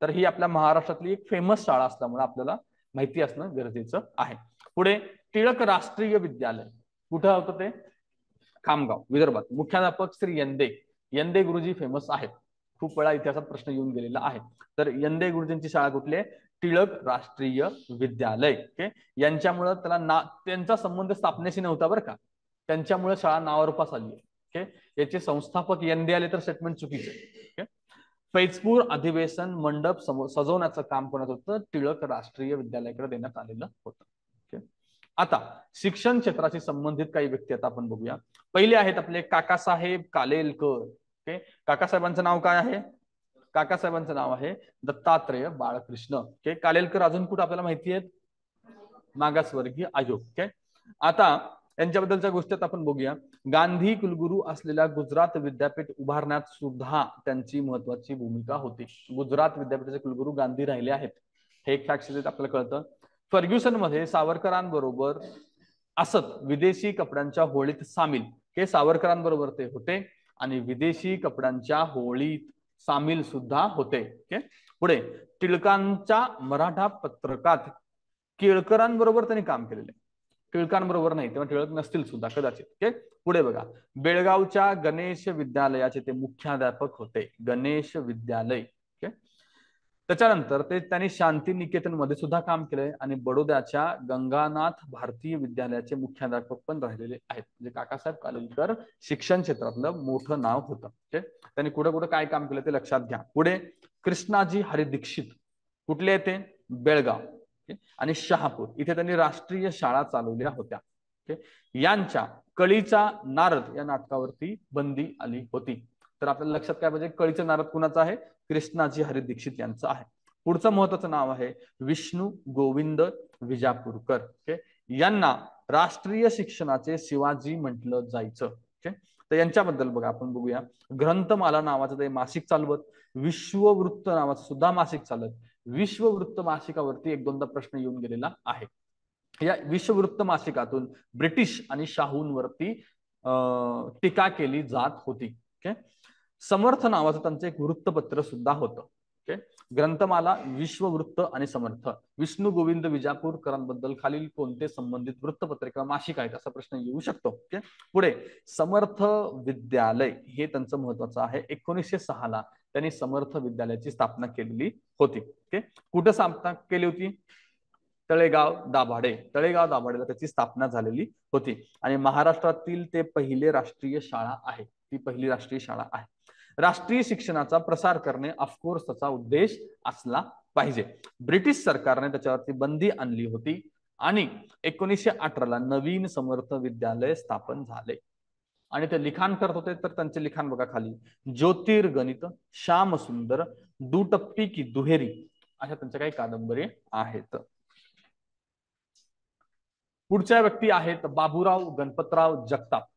तर ही आपल्या महाराष्ट्रातली एक फेमस शाळा असल्यामुळे आपल्याला माहिती असणं गरजेचं आहे. पुढे टिळक राष्ट्रीय विद्यालय कुठं होतं? ते खामगाव विदर्भात. मुख्याध्यापक श्री यंदे. यंदे गुरुजी फेमस आहेत, खूप वेळा इतिहासात प्रश्न येऊन गेलेला आहे. तर यंदे गुरुजींची शाळा कुठली आहे? टिळक राष्ट्रीय विद्यालय. ओके, यांच्यामुळे त्याला त्यांचा संबंध स्थापनेशी नव्हता बरं का, त्यांच्यामुळे शाळा नावारूपास आली. ओके, याचे संस्थापक यंदे आले तर स्टेटमेंट चुकीचे. ओके, फैजपूर अधिवेशन मंडप सजवण्याचं काम करत होतं टिळक राष्ट्रीय विद्यालयाकडे देण्यात आलेलं होतं. ओके, आता शिक्षण क्षेत्राशी संबंधित काही व्यक्ती आता आपण बघूया. पहिले आहेत आपले काकासाहेब कालेलकर. ओके, काकासाहेबांचं नाव काय आहे? काकासाहेबांचं नाव आहे दत्तात्रेय बाळकृष्ण. ओके, कालेलकर अजून कुठे आपल्याला माहिती आहेत? मागासवर्गीय आयोग. ओके, आता यांच्याबद्दलच्या गोष्टी आपण बघूया. गांधी कुलगुरू असलेल्या गुजरात विद्यापीठ उभारण्यात सुद्धा त्यांची महत्वाची भूमिका होती. गुजरात विद्यापीठाचे कुलगुरू गांधी राहिले आहेत, हे एक फॅक्ट आपल्याला कळतं. फर्ग्युसन मध्ये सावरकरांबरोबर असत विदेशी कपड्यांच्या होळीत सामील. हे सावरकरांबरोबर ते होते आणि विदेशी कपड्यांच्या होळीत सामील सुद्धा होते. पुढे टिळकांच्या मराठा पत्रकात केळकरांबरोबर त्यांनी काम केलेले. टिळकांबरोबर नाही, तेव्हा टिळक नसतील सुद्धा कदाचित. पुढे बघा बेळगावच्या गणेश विद्यालयाचे ते मुख्याध्यापक होते. गणेश विद्यालय. त्याच्यानंतर ते त्यांनी शांती निकेतन मध्ये सुद्धा काम केलंय आणि बडोद्याच्या गंगानाथ भारतीय विद्यालयाचे मुख्याध्यापक पण राहिलेले आहेत. म्हणजे काकासाहेब कालेलकर शिक्षण क्षेत्रातलं मोठं नाव होतं. त्यांनी कुठे कुठे काय काम केलं ते लक्षात घ्या. पुढे कृष्णाजी हरी दीक्षित कुठले येते? बेळगाव आणि शहापूर इथे त्यांनी राष्ट्रीय शाळा चालवल्या होत्या. यांच्या कळीचा नारद या नाटकावरती बंदी आली होती. तर आपल्याला लक्षात काय पाहिजे? कळीचा नारद कुणाचा आहे? कृष्णाजी हरी दीक्षित यांचं आहे. पुढचं महत्वाचं नाव आहे विष्णू गोविंद विजापूरकर. यांना राष्ट्रीय शिक्षणाचे शिवाजी म्हटलं जायचं. तर यांच्याबद्दल बघा आपण बघूया. ग्रंथमाला नावाचं ते मासिक चालवत, विश्ववृत्त नावाचं सुद्धा मासिक चालत. विश्ववृत्त मासिकावरती एक दोनदा प्रश्न येऊन गेलेला आहे. या विश्ववृत्त मासिकातून ब्रिटिश आणि शाहूंवरती टीका केली जात होती. समर्थ नावाचं त्यांचं एक वृत्तपत्र सुद्धा होतं. ग्रंथमाला, विश्ववृत्त आणि समर्थ. विष्णू गोविंद विजापूरकरांबद्दल खालील कोणते संबंधित वृत्तपत्रे किंवा मासिक आहेत असा प्रश्न येऊ शकतो. पुढे समर्थ विद्यालय हे त्यांचं महत्वाचं आहे. 1906 ला त्यांनी समर्थ विद्यालयाची स्थापना केलेली होती. कुठं स्थापना केली होती? तळेगाव दाभाडे. तळेगाव दाभाडेला त्याची स्थापना झालेली होती आणि महाराष्ट्रातील ते पहिले राष्ट्रीय शाळा आहे. ती पहिली राष्ट्रीय शाळा आहे. राष्ट्रीय शिक्षणाचा प्रसार करणे ऑफकोर्स त्याचा उद्देश असला पाहिजे. ब्रिटिश सरकारने त्याच्यावरती बंदी आणली होती आणि 1918 ला नवीन समर्थ विद्यालय स्थापन झाले. आणि ते लिखाण करत होते तर त्यांचे लिखाण बघा खाली. ज्योतिर्गणित, श्याम सुंदर, दुटप्पी की दुहेरी अशा त्यांच्या काही कादंबरी आहेत. पुढच्या व्यक्ती आहेत बाबूराव गणपतराव जगताप.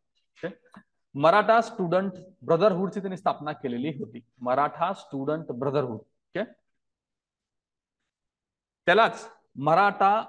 मराठा स्टुडंट ब्रदरहूडची त्यांनी स्थापना केलेली होती. Maratha student brotherhood. त्यालाच मराठा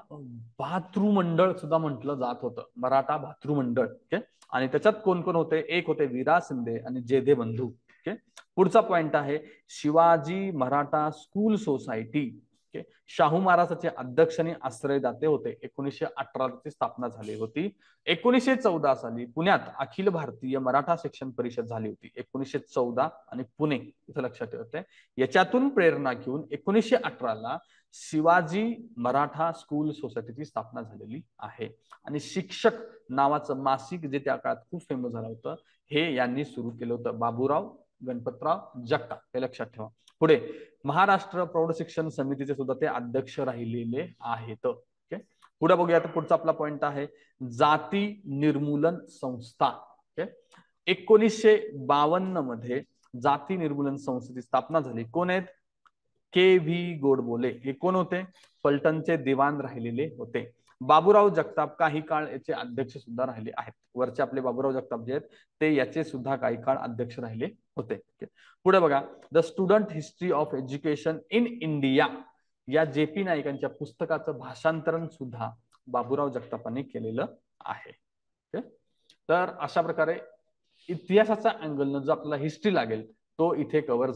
भातृमंडळ सुद्धा म्हटलं जात होतं, मराठा भातृमंडळ. ओके, आणि त्याच्यात कोण कोण होते? एक होते विरा शिंदे आणि जेधे बंधू. ओके, पुढचा पॉइंट आहे Shivaji Maratha school society. Okay, Shahu महाराजांचे अध्यक्ष आणि आश्रयदाते होते. 1918 ची स्थापना झाली होती. 1914 साली पुण्यात अखिल भारतीय मराठा शिक्षण परिषद झाली होती. 1914 आणि पुणे इथं लक्षात ठेवते. याच्यातून प्रेरणा घेऊन 1918 ला शिवाजी मराठा स्कूल सोसायटीची स्थापना झालेली आहे. आणि शिक्षक नावाचं मासिक जे त्या काळात खूप फेमस झालं होतं, हे यांनी सुरू केलं होतं, बाबूराव गणपतराव जगताप. हे लक्षात ठेवा. पुढे महाराष्ट्र प्रौढ शिक्षण समितीचे सुद्धा ते अध्यक्ष राहिलेले आहेत. ओके, पुढे बघूया. पुढचा आपला पॉइंट आहे जाती निर्मूलन संस्था. ओके, 1952 मध्ये जाती निर्मूलन संस्थेची स्थापना झाली. कोण आहेत? के.व्ही. गोडबोले. हे कोण होते? फलटणचे दिवाण राहिलेले होते. बाबूराव जगताप काही काळ याचे अध्यक्ष सुद्धा राहिले आहेत. वरचे आपले बाबूराव जगताप जे आहेत ते याचे सुद्धा काही काळ अध्यक्ष राहिले होते. पुढे बघा, the student history of education in India या जे.पी. नाईकांच्या पुस्तकाचं भाषांतरण सुद्धा बाबूराव जगतापांनी केलेलं आहे. तर अशा प्रकारे इतिहासाचा अँगल जो आपल्याला हिस्ट्री लागेल तो इथे कव्हर झाला.